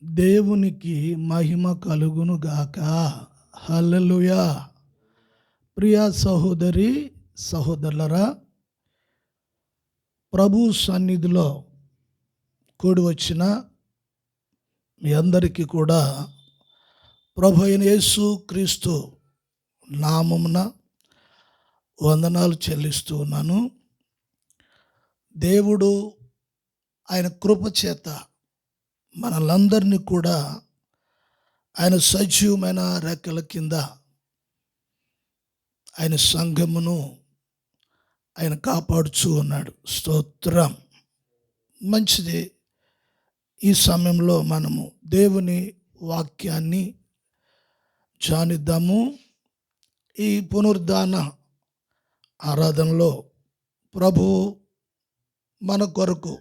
దేవునికి మహిమ కలుగును గాక. హల్లెలూయా. ప్రియ సహోదరి సహోదరులరా, ప్రభు సన్నిధిలో కూడి వచ్చిన మీ అందరికీ కూడా ప్రభు అయిన యేసు క్రీస్తు నామమున వందనాలు చెల్లిస్తూ ఉన్నాను. దేవుడు ఆయన కృప చేత మనలందరినీ కూడా ఆయన సజీవమైన రెక్కల కింద ఆయన సంఘమును ఆయన కాపాడుచూ ఉన్నాడు. స్తోత్రం. మంచిది. ఈ సమయంలో మనము దేవుని వాక్యాన్ని ధ్యానిద్దాము. ఈ పునరుద్ధాన ఆరాధనలో ప్రభు మన కొరకు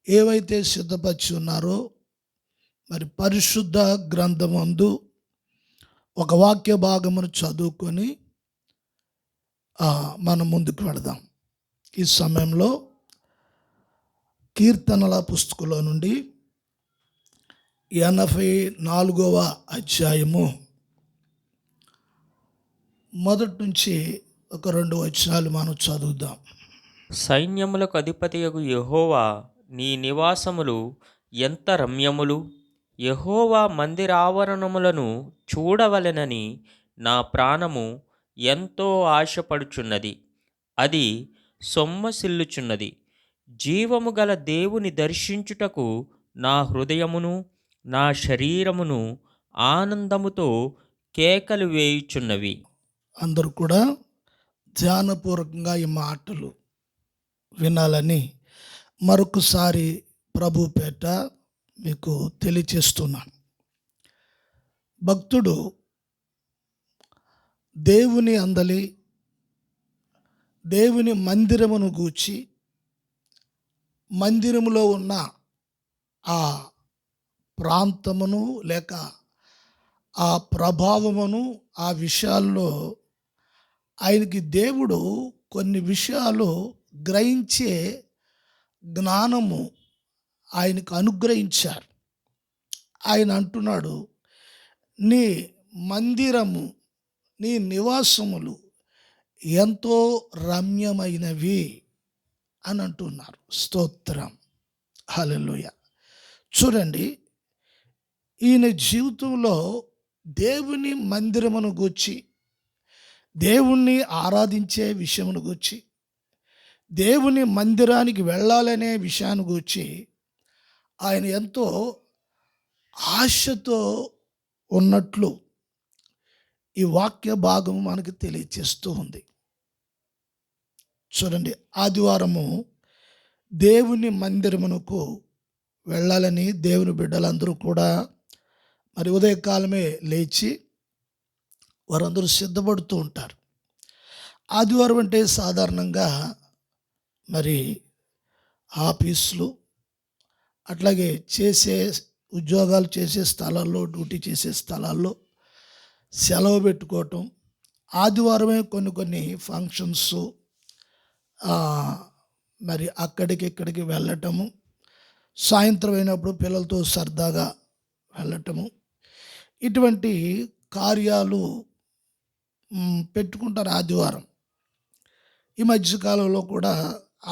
ఏవైతే సిద్ధపరిచి ఉన్నారో మరి పరిశుద్ధ గ్రంథమందు ఒక వాక్య భాగమును చదువుకొని మనం ముందుకు వెళదాం. ఈ సమయంలో కీర్తనల పుస్తకంలో నుండి 84వ అధ్యాయము మొదటి నుంచి ఒక 2 వచనాలు మనం చదువుదాం. సైన్యములకు అధిపతియగు యెహోవా, నీ నివాసములు ఎంత రమ్యములు! యెహోవా మందిరావరణములను చూడవలెనని నా ప్రాణము ఎంతో ఆశపడుచున్నది. అది సొమ్మసిల్లుచున్నది. జీవము గల దేవుని దర్శించుటకు నా హృదయమును నా శరీరమును ఆనందముతో కేకలు వేయుచున్నవి. అందరూ కూడా ధ్యానపూర్వకంగా ఈ మాటలు వినాలని మరొకసారి ప్రభు పేట మీకు తెలియచేస్తున్నాను. భక్తుడు దేవుని అందలి దేవుని మందిరమును గూర్చి, మందిరములో ఉన్న ఆ ప్రాంతమును లేక ఆ ప్రభావమును, ఆ విషయాల్లో ఆయనకి దేవుడు కొన్ని విషయాలు గ్రహించే జ్ఞానము ఆయనకు అనుగ్రహించారు. ఆయన అంటున్నాడు, నీ మందిరము, నీ నివాసములు ఎంతో రమ్యమైనవి అని అంటున్నారు. స్తోత్రం. హల్లెలూయా. చూడండి, ఈయన జీవితంలో దేవుని మందిరమును గూర్చి, దేవుణ్ణి ఆరాధించే విషయమును గూర్చి, దేవుని మందిరానికి వెళ్ళాలనే విషయాన్ని గూర్చి ఆయన ఎంతో ఆశతో ఉన్నట్లు ఈ వాక్య భాగం మనకు తెలియచేస్తూ ఉంది. చూడండి, ఆదివారము దేవుని మందిరమునకు వెళ్ళాలని దేవుని బిడ్డలందరూ కూడా మరి ఉదయకాలమే లేచి వారందరూ సిద్ధపడుతూ ఉంటారు. ఆదివారం అంటే సాధారణంగా మరి ఆఫీసులు, అట్లాగే ఉద్యోగాలు చేసే స్థలాల్లో, డ్యూటీ చేసే స్థలాల్లో సెలవు పెట్టుకోవటం, ఆదివారమే కొన్ని ఫంక్షన్స్ మరి అక్కడికి ఇక్కడికి వెళ్ళటము, సాయంత్రం అయినప్పుడు పిల్లలతో సరదాగా వెళ్ళటము, ఇటువంటి కార్యాలు పెట్టుకుంటారు ఆదివారం. ఈ మధ్యకాలంలో కూడా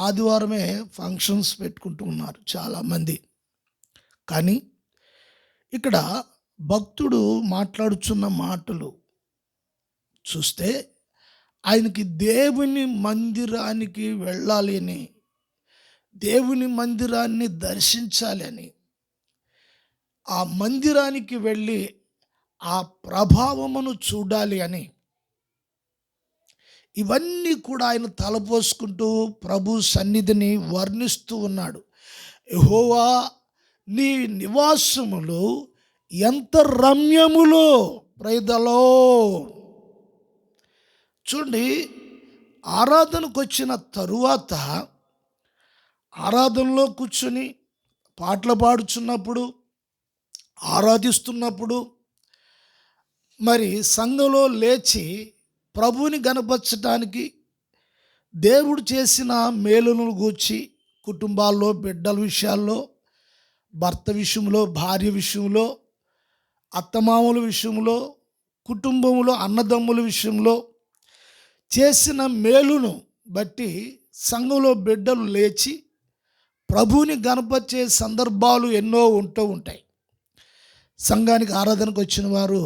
ఆదివారమే ఫంక్షన్స్ పెట్టుకుంటూ ఉన్నారు చాలామంది. కానీ ఇక్కడ భక్తుడు మాట్లాడుచున్న మాటలు చూస్తే ఆయనకి దేవుని మందిరానికి వెళ్ళాలి అని, దేవుని మందిరాన్ని దర్శించాలి అని, ఆ మందిరానికి వెళ్ళి ఆ ప్రభావమును చూడాలి అని, ఇవన్నీ కూడా ఆయన తలపోసుకుంటూ ప్రభు సన్నిధిని వర్ణిస్తూ ఉన్నాడు. యెహోవా, నీ నివాసములు ఎంత రమ్యములో. ప్రైదలో చూడండి, ఆరాధనకు వచ్చిన తరువాత ఆరాధనలో కూర్చొని పాటలు పాడుచున్నప్పుడు, ఆరాధిస్తున్నప్పుడు, మరి సంఘంలో లేచి ప్రభువుని గనపరచటానికి, దేవుడు చేసిన మేలును గూర్చి కుటుంబాల్లో, బిడ్డల విషయాల్లో భర్త విషయంలో, భార్య విషయంలో, అత్తమామల విషయంలో, కుటుంబంలో అన్నదమ్ముల విషయంలో చేసిన మేలును బట్టి సంఘంలో బిడ్డలు లేచి ప్రభువుని గణపరిచే సందర్భాలు ఎన్నో ఉంటూ ఉంటాయి. సంఘానికి ఆరాధనకు వచ్చిన వారు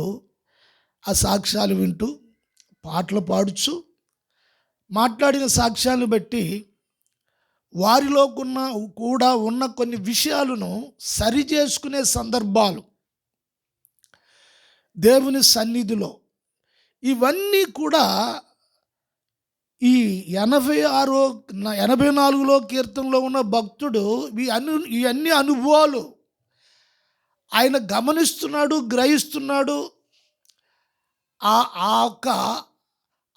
ఆ సాక్ష్యాలు వింటూ పాటలు పాడుచు మాట్లాడిన సాక్ష్యాలను బట్టి వారిలో కూడా ఉన్న కొన్ని విషయాలను సరి చేసుకునే సందర్భాలు దేవుని సన్నిధిలో ఇవన్నీ కూడా ఈ 84 కీర్తనలో ఉన్న భక్తుడు ఈ అన్ని అనుభవాలు ఆయన గమనిస్తున్నాడు, గ్రహిస్తున్నాడు.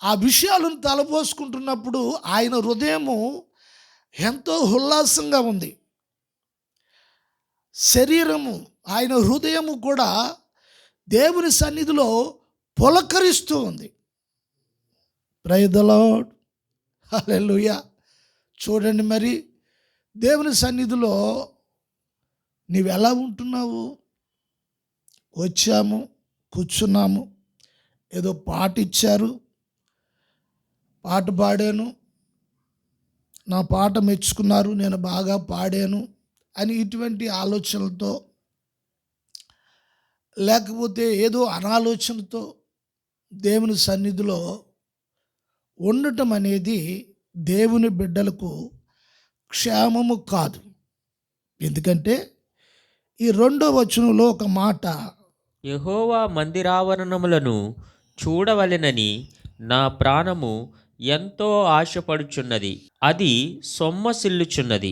ఆ విషయాలను తలపోసుకుంటున్నప్పుడు ఆయన హృదయము ఎంతో ఉల్లాసంగా ఉంది. శరీరము, ఆయన హృదయము కూడా దేవుని సన్నిధిలో పులకరిస్తూ ఉంది. ప్రైజ్ ది లార్డ్, హల్లెలూయా. చూడండి, మరి దేవుని సన్నిధిలో నీవు ఎలా ఉంటున్నావు? వచ్చాము, కూర్చున్నాము, ఏదో పాట ఇచ్చారు, పాట పాడాను, నా పాట మెచ్చుకున్నారు, నేను బాగా పాడాను అని ఇటువంటి ఆలోచనలతో, లేకపోతే ఏదో అనాలోచనతో దేవుని సన్నిధిలో ఉండటం అనేది దేవుని బిడ్డలకు క్షేమము కాదు. ఎందుకంటే ఈ 2వ వచనంలో ఒక మాట, యెహోవా మందిరావరణములను చూడవలెనని నా ప్రాణము ఎంతో ఆశపడుచున్నది, అది సొమ్మసిల్లుచున్నది.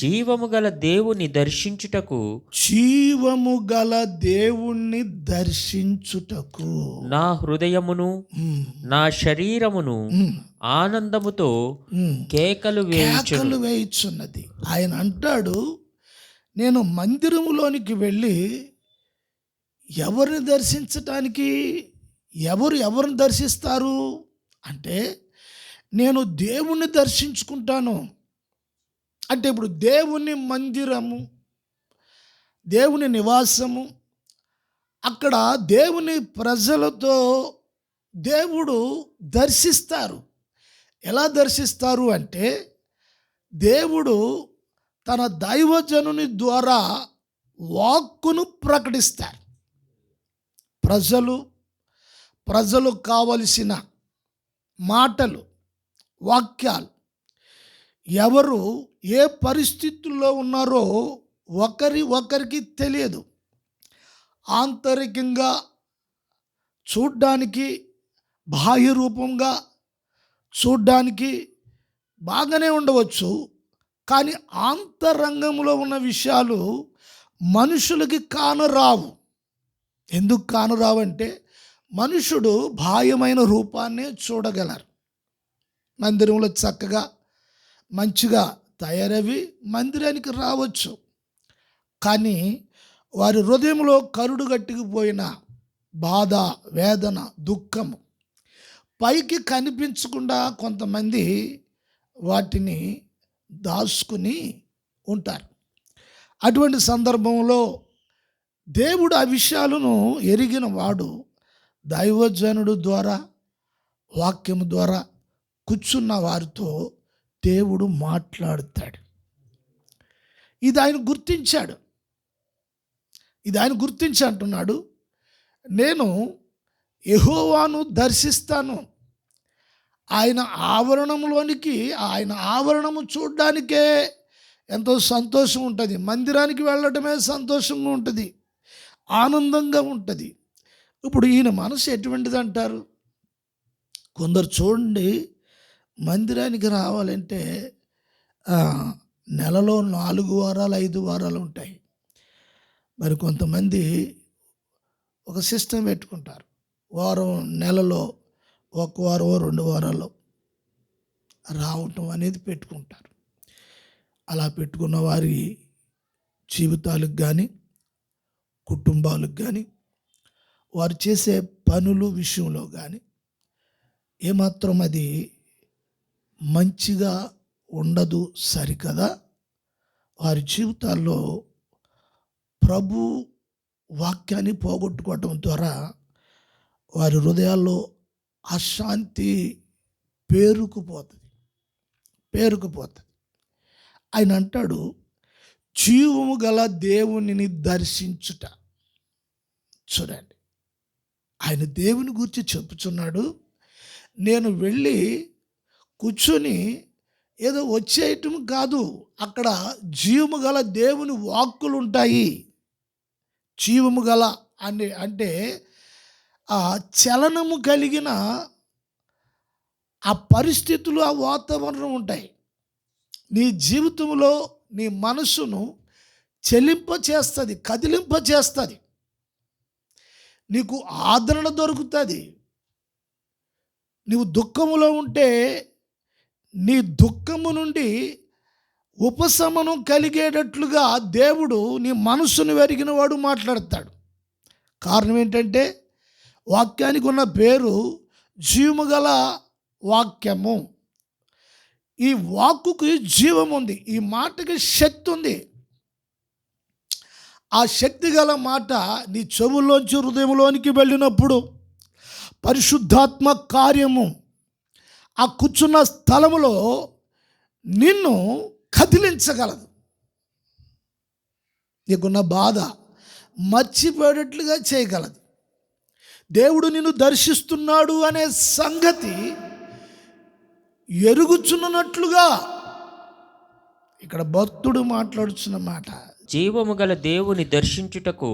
జీవము గల దేవుని దర్శించుటకు, జీవము గల దేవుణ్ణి దర్శించుటకు నా హృదయమును నా శరీరమును ఆనందముతో కేకలు వేయుచున్నది. ఆయన అంటాడు, నేను మందిరములోనికి వెళ్ళి ఎవరిని దర్శించటానికి, ఎవరిని దర్శిస్తారు అంటే నేను దేవుణ్ణి దర్శించుకుంటాను. అంటే ఇప్పుడు దేవుని మందిరము, దేవుని నివాసము, అక్కడ దేవుని ప్రజలతో దేవుడు దర్శిస్తారు. ఎలా దర్శిస్తారు అంటే దేవుడు తన దైవజనుని ద్వారా వాక్కును ప్రకటిస్తారు. ప్రజలు కావలసిన మాటలు, వాక్యాలు, ఎవరు ఏ పరిస్థితుల్లో ఉన్నారో ఒకరికి తెలియదు. ఆంతరికంగా చూడ్డానికి, బాహ్య రూపంగా చూడ్డానికి బాగానే ఉండవచ్చు, కానీ ఆంతరంగంలో ఉన్న విషయాలు మనుషులకి కానరావు. ఎందుకు కానరావంటే మనుషుడు బాహ్యమైన రూపాన్నే చూడగలరు. మందిరంలో చక్కగా మంచిగా తయారవి మందిరానికి రావచ్చు, కానీ వారి హృదయంలో కరుడు గట్టికిపోయిన బాధ, వేదన, దుఃఖము పైకి కనిపించకుండా కొంతమంది వాటిని దాచుకుని ఉంటారు. అటువంటి సందర్భంలో దేవుడు ఆ విషయాలను ఎరిగిన వాడు దైవజనుడు ద్వారా, వాక్యము ద్వారా కూర్చున్న వారితో దేవుడు మాట్లాడుతాడు. ఇది ఆయన గుర్తించి అంటున్నాడు, నేను యెహోవాను దర్శిస్తాను. ఆయన ఆవరణము చూడడానికే ఎంతో సంతోషం ఉంటుంది. మందిరానికి వెళ్ళడమే సంతోషంగా ఉంటుంది, ఆనందంగా ఉంటుంది. ఇప్పుడు ఈయన మనసు ఎటువంటిది అంటారు? కొందరు చూడండి, మందిరానికి రావాలంటే నెలలో 4 వారాలు 5 వారాలు ఉంటాయి. మరి కొంతమంది ఒక సిస్టమ్ పెట్టుకుంటారు. నెలలో 1 వారం 2 వారాలు రావటం అనేది పెట్టుకుంటారు. అలా పెట్టుకున్న వారి జీవితాలకు కానీ, కుటుంబాలకు కానీ, వారు చేసే పనులు విషయంలో కానీ ఏమాత్రం అది మంచిగా ఉండదు. సరికదా? వారి జీవితాల్లో ప్రభు వాక్యాన్ని పోగొట్టుకోవటం ద్వారా వారి హృదయాల్లో అశాంతి పేరుకుపోతుంది. ఆయన అంటాడు, జీవము గల దేవునిని దర్శించుట. చూడండి, ఆయన దేవుని గురించి చెప్పుచున్నాడు. నేను వెళ్ళి కూర్చొని ఏదో వచ్చేయటం కాదు, అక్కడ జీవము గల దేవుని వాక్కులు ఉంటాయి. జీవము గల అంటే ఆ చలనము కలిగిన ఆ పరిస్థితులు, ఆ వాతావరణం ఉంటాయి. నీ జీవితంలో నీ మనసును చెలింపచేస్తుంది, కదిలింపచేస్తుంది. నీకు ఆదరణ దొరుకుతుంది. నీవు దుఃఖములో ఉంటే నీ దుఃఖము నుండి ఉపశమనం కలిగేటట్లుగా దేవుడు నీ మనసును వెరిగిన వాడు మాట్లాడతాడు. కారణం ఏంటంటే వాక్యానికి ఉన్న పేరు జీవము గల వాక్యము. ఈ వాక్కుకి జీవం ఉంది, ఈ మాటకి శక్తి ఉంది. ఆ శక్తి గల మాట నీ చెవుల్లోంచి హృదయంలోనికి వెళ్ళినప్పుడు పరిశుద్ధాత్మ కార్యము ఆ కూర్చున్న స్థలములో నిన్ను కదిలించగలదు. నీకున్న బాధ మర్చిపోయేటట్లుగా చేయగలదు. దేవుడు నిన్ను దర్శిస్తున్నాడు అనే సంగతి ఎరుగుచున్నట్లుగా ఇక్కడ భక్తుడు మాట్లాడుచున్న మాట, జీవము గల దేవుని దర్శించుటకు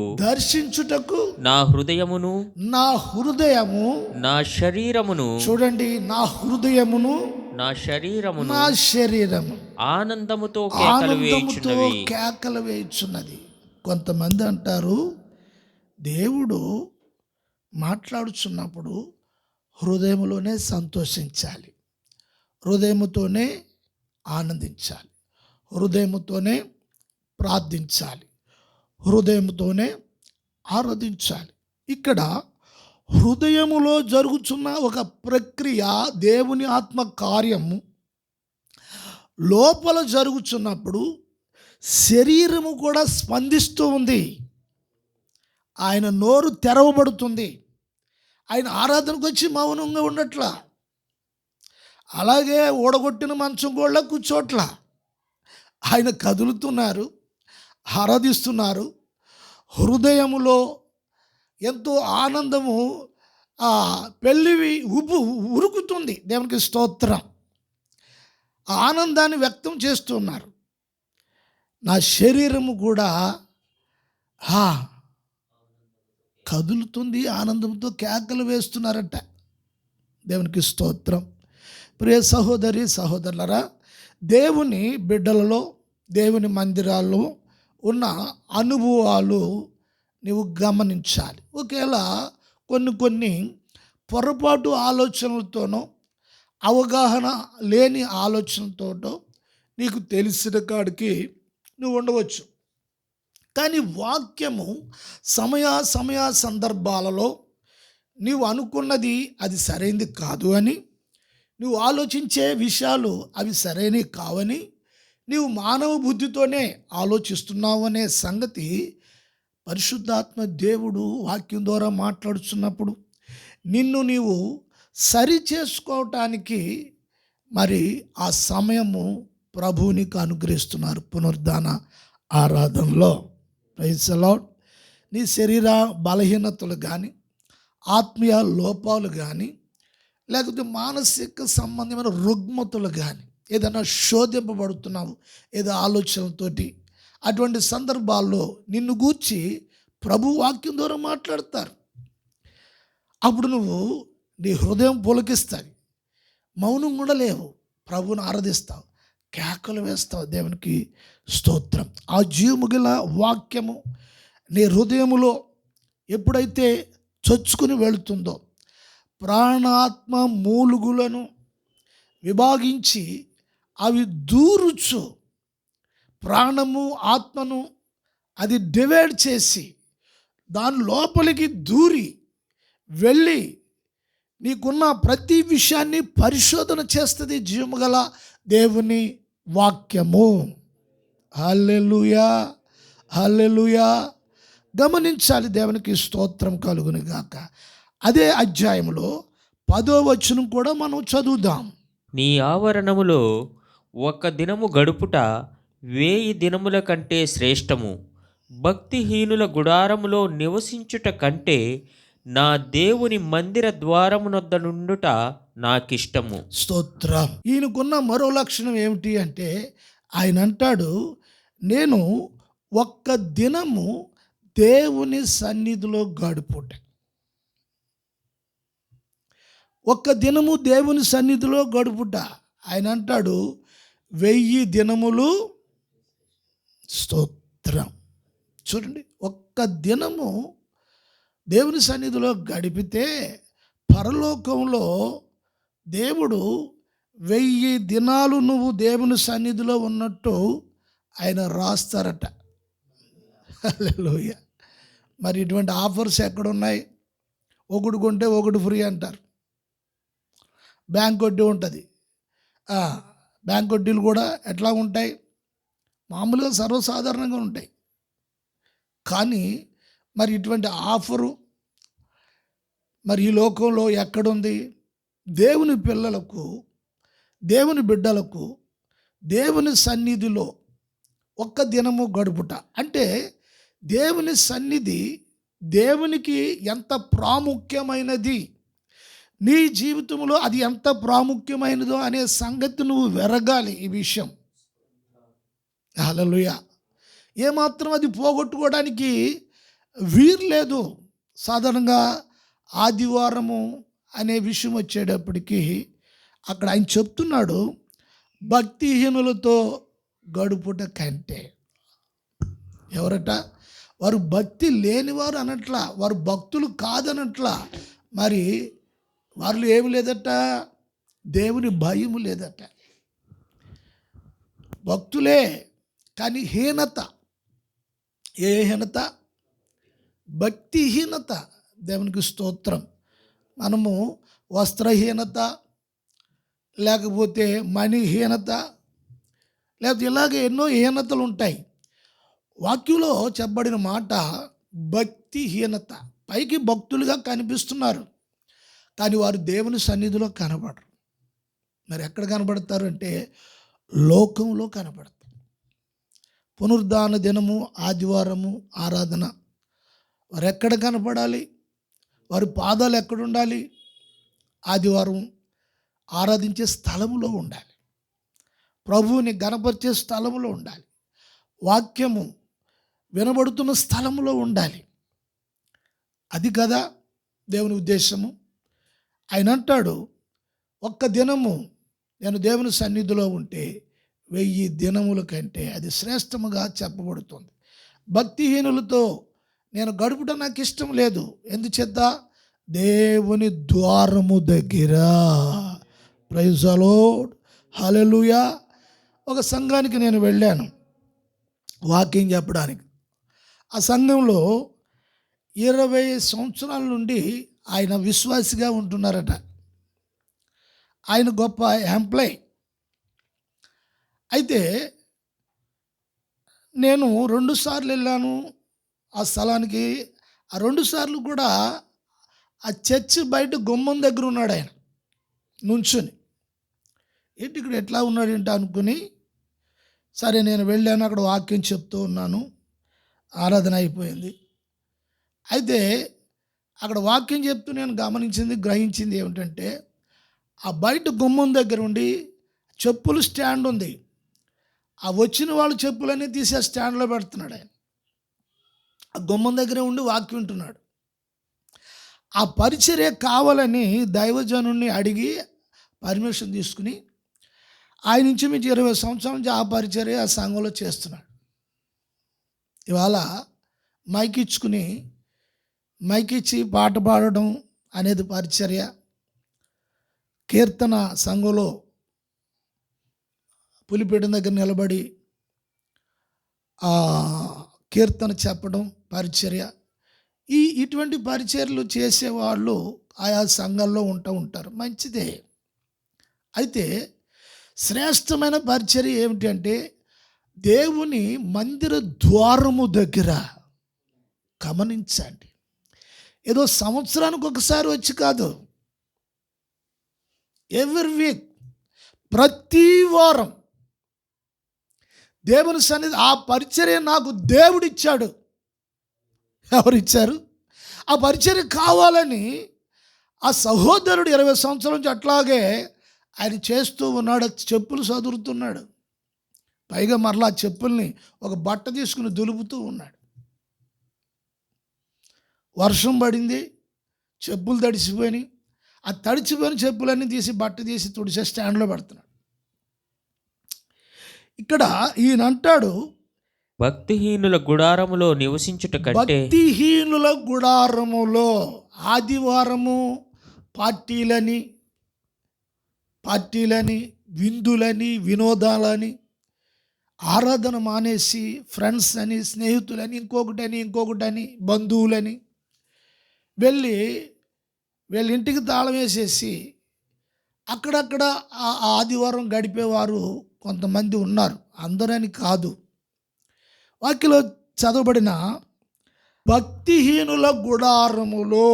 నా హృదయము నా శరీరమును, చూడండి, నా హృదయమును నా శరీరము ఆనందముతో కేకలు వేయుచున్నది. కొంతమంది అంటారు, దేవుడు మాట్లాడుచున్నప్పుడు హృదయంలోనే సంతోషించాలి, హృదయముతోనే ఆనందించాలి, హృదయముతోనే ప్రార్థించాలి, హృదయముతోనే ఆరాధించాలి. ఇక్కడ హృదయములో జరుగుతున్న ఒక ప్రక్రియ, దేవుని ఆత్మ కార్యము లోపల జరుగుతున్నప్పుడు శరీరము కూడా స్పందిస్తూ ఉంది. ఆయన నోరు తెరవబడుతుంది. ఆయన ఆరాధనకు వచ్చి మౌనంగా ఉండట్లా, అలాగే ఓడగొట్టిన మంచం కూడా కూర్చోట్లా. ఆయన కదులుతున్నారు, ఆరాధిస్తున్నారు. హృదయములో ఎంతో ఆనందము పెళ్ళివి ఉరుకుతుంది. దేవునికి స్తోత్రం. ఆనందాన్ని వ్యక్తం చేస్తున్నారు. నా శరీరము కూడా కదులుతుంది, ఆనందంతో కేకలు వేస్తున్నారట. దేవునికి స్తోత్రం. ప్రియ సహోదరి సహోదరులరా, దేవుని బిడ్డలలో, దేవుని మందిరాల్లో ఉన్న అనుభవాలు నీవు గమనించాలి. ఒకేలా కొన్ని పొరపాటు ఆలోచనలతోనో, అవగాహన లేని ఆలోచనలతోటో నీకు తెలిసిన కాడికి నువ్వు ఉండవచ్చు. కానీ వాక్యము సమయ సందర్భాలలో నీవు అనుకున్నది అది సరైనది కాదు అని, నువ్వు ఆలోచించే విషయాలు అవి సరైనవి కావని, నీవు మానవ బుద్ధితోనే ఆలోచిస్తున్నావు అనే సంగతి పరిశుద్ధాత్మ దేవుడు వాక్యం ద్వారా మాట్లాడుతున్నప్పుడు నిన్ను నీవు సరి చేసుకోవటానికి మరి ఆ సమయము ప్రభువు నీకు అనుగ్రహిస్తున్నారు. పునరుద్ధాన ఆరాధనలో ప్రైజ్ ది లార్డ్. నీ శరీర బలహీనతలు కానీ, ఆత్మీయ లోపాలు కానీ, లేకపోతే మానసిక సంబంధమైన రుగ్మతలు కానీ, ఏదైనా శోధింపబడుతున్నావు ఏదో ఆలోచనలతోటి, అటువంటి సందర్భాల్లో నిన్ను గూర్చి ప్రభు వాక్యం ద్వారా మాట్లాడతారు. అప్పుడు నువ్వు నీ హృదయం పులకిస్తాయి, మౌనం కూడా లేవు, ప్రభువుని ఆరాధిస్తావు, కేకలు వేస్తావు. దేవునికి స్తోత్రం. ఆ జీవము గల వాక్యము నీ హృదయములో ఎప్పుడైతే చొచ్చుకుని వెళుతుందో, ప్రాణాత్మ మూలుగులను విభాగించి అవి దూరుచు, ప్రాణము ఆత్మను అది డివైడ్ చేసి దాని లోపలికి దూరి వెళ్ళి నీకున్న ప్రతి విషయాన్ని పరిశోధన చేస్తుంది జీవము గల దేవుని వాక్యము. హల్లెలూయా, హల్లెలూయా. గమనించాలి. దేవునికి స్తోత్రం కలుగును గాక. అదే అధ్యాయంలో 10వ వచనం కూడా మనం చదువుదాం. నీ ఆవరణములో ఒక దినము గడుపుట 1000 దినముల కంటే శ్రేష్టము. భక్తిహీనుల గుడారములో నివసించుట కంటే నా దేవుని మందిర ద్వారమునొద్ద నుండుట నాకిష్టము. స్తోత్రం. ఈయనకున్న మరో లక్షణం ఏమిటి అంటే, ఆయన అంటాడు, నేను ఒక్క దినము దేవుని సన్నిధిలో గడుపుట. ఒక్క దినము దేవుని సన్నిధిలో గడుపుట. ఆయన అంటాడు 1000 దినములు. స్తోత్రం. చూడండి, ఒక్క దినము దేవుని సన్నిధిలో గడిపితే పరలోకంలో దేవుడు 1000 దినాలు నువ్వు దేవుని సన్నిధిలో ఉన్నట్టు ఆయన రాస్తారట. హల్లెలూయా. మరి ఇటువంటి ఆఫర్స్ ఎక్కడున్నాయి? ఒకటి కొంటే ఒకటి ఫ్రీ అంటారు. బ్యాంక్ వడ్డీ ఉంటుంది. బ్యాంక్ వడ్డీలు కూడా ఎట్లా ఉంటాయి? మామూలుగా సర్వసాధారణంగా ఉంటాయి. కానీ మరి ఇటువంటి ఆఫరు మరి ఈ లోకంలో ఎక్కడుంది? దేవుని పిల్లలకు, దేవుని బిడ్డలకు దేవుని సన్నిధిలో ఒక్క దినము గడుపుట అంటే, దేవుని సన్నిధి దేవునికి ఎంత ప్రాముఖ్యమైనది, నీ జీవితంలో అది ఎంత ప్రాముఖ్యమైనదో అనే సంగతి నువ్వు వెరగాలి. ఈ విషయం హల్లెలూయా. ఏమాత్రం అది పోగొట్టుకోవడానికి వీలు లేదు. సాధారణంగా ఆదివారము అనే విషయం వచ్చేటప్పటికి అక్కడ ఆయన చెప్తున్నాడు, భక్తిహీనులతో గడుపుట కంటే. ఎవరట? వారు భక్తి లేనివారు అనట్లా, వారు భక్తులు కాదనట్లా. మరి వారిలో ఏమి లేదట? దేవుని భయము లేదట. భక్తులే కానీ హీనత. ఏ హీనత? భక్తిహీనత. దేవునికి స్తోత్రం. మనము వస్త్రహీనత, లేకపోతే మణిహీనత, లేకపోతే ఇలాగే ఎన్నో హీనతలు ఉంటాయి. వాక్యంలో చెప్పబడిన మాట భక్తిహీనత. పైకి భక్తులుగా కనిపిస్తున్నారు కానీ వారు దేవుని సన్నిధిలో కనబడరు. మరి ఎక్కడ కనబడతారు అంటే లోకంలో కనబడతారు. పునరుద్ధాన దినము, ఆదివారము ఆరాధన, వారు ఎక్కడ కనపడాలి? వారి పాదాలు ఎక్కడుండాలి? ఆదివారం ఆరాధించే స్థలంలో ఉండాలి. ప్రభువుని గణపరిచే స్థలంలో ఉండాలి. వాక్యము వినబడుతున్న స్థలంలో ఉండాలి. అది కదా దేవుని ఉద్దేశము. ఆయన అంటాడు, ఒక్క దినము నేను దేవుని సన్నిధిలో ఉంటే 1000 దినముల కంటే అది శ్రేష్టముగా చెప్పబడుతుంది. భక్తిహీనులతో నేను గడుపుట నాకు ఇష్టం లేదు. ఎందుచేత? దేవుని ద్వారము దగ్గర. Praise the lord. హల్లెలూయా. ఒక సంఘానికి నేను వెళ్ళాను వాకింగ్ చెప్పడానికి. ఆ సంఘంలో 20 సంవత్సరాల నుండి ఆయన విశ్వాసిగా ఉంటున్నారట. ఆయన గొప్ప ఎంప్లాయ్. అయితే నేను 2 సార్లు వెళ్ళాను ఆ స్థలానికి. ఆ 2 సార్లు కూడా ఆ చర్చ్ బయట గుమ్మం దగ్గర ఉన్నాడు ఆయన నుంచుని. ఏంటి ఇక్కడ ఎట్లా ఉన్నాడు ఏంటి అనుకుని, సరే నేను వెళ్ళాను. అక్కడ వాక్యం చెప్తూ ఉన్నాను. ఆరాధన అయిపోయింది. అయితే అక్కడ వాక్యం చెప్తూ నేను గ్రహించింది ఏమిటంటే, ఆ బయట గుమ్మం దగ్గర ఉండి చెప్పులు స్టాండ్ ఉంది. ఆ వచ్చిన వాళ్ళు చెప్పులన్నీ తీసి ఆ స్టాండ్లో పెడుతున్నాడు ఆయన. ఆ గుమ్మం దగ్గరే ఉండి వాక్యం వింటున్నాడు. ఆ పరిచర్య కావాలని దైవజనుడిని అడిగి పర్మిషన్ తీసుకుని ఆయన నుంచి మీకు 20 సంవత్సరాల నుంచి ఆ పరిచర్య ఆ సంఘంలో చేస్తున్నాడు. ఇవాళ మైక్ ఇచ్చి పాట పాడడం అనేది పరిచర్య. కీర్తన సంఘంలో పులిపీఠం దగ్గర నిలబడి ఆ కీర్తన చెప్పడం పరిచర్య. ఇటువంటి పరిచర్యలు చేసేవాళ్ళు ఆయా సంఘాల్లో ఉంటారు. మంచిదే. అయితే శ్రేష్టమైన పరిచర్య ఏమిటంటే దేవుని మందిర ద్వారము దగ్గర గమనించండి. ఏదో సంవత్సరానికి ఒకసారి వచ్చి కాదు, ఎవ్రీ వీక్, ప్రతి వారం దేవుని సన్నిధి. ఆ పరిచర్య నాకు దేవుడిచ్చాడు. ఎవరిచ్చారు? ఆ పరిచర్య కావాలని ఆ సహోదరుడు 20 సంవత్సరాల నుంచి అట్లాగే ఆయన చేస్తూ ఉన్నాడు. చెప్పులు చదువుతున్నాడు. పైగా మరలా ఆ చెప్పుల్ని ఒక బట్ట తీసుకుని దులుపుతూ ఉన్నాడు. వర్షం పడింది, చెప్పులు తడిసిపోయినాయి. ఆ తడిచిపోయిన చెప్పులన్నీ తీసి బట్ట తీసి తుడిసే స్టాండ్లో పెడుతున్నాడు. ఇక్కడ ఈయన అంటాడు, భక్తిహీనుల గుడారములో నివసించుట కంటే భక్తిహీనుల గుడారములో. ఆదివారము పార్టీలని, విందులని, వినోదాలని, ఆరాధన మానేసి ఫ్రెండ్స్ అని, స్నేహితులని, ఇంకొకటని, బంధువులని వెళ్ళి వీళ్ళ ఇంటికి తాళం వేసేసి అక్కడక్కడ ఆ ఆదివారం గడిపేవారు కొంతమంది ఉన్నారు. అందరని కాదు. వాక్యలో చదవబడిన భక్తిహీనుల గుడారములో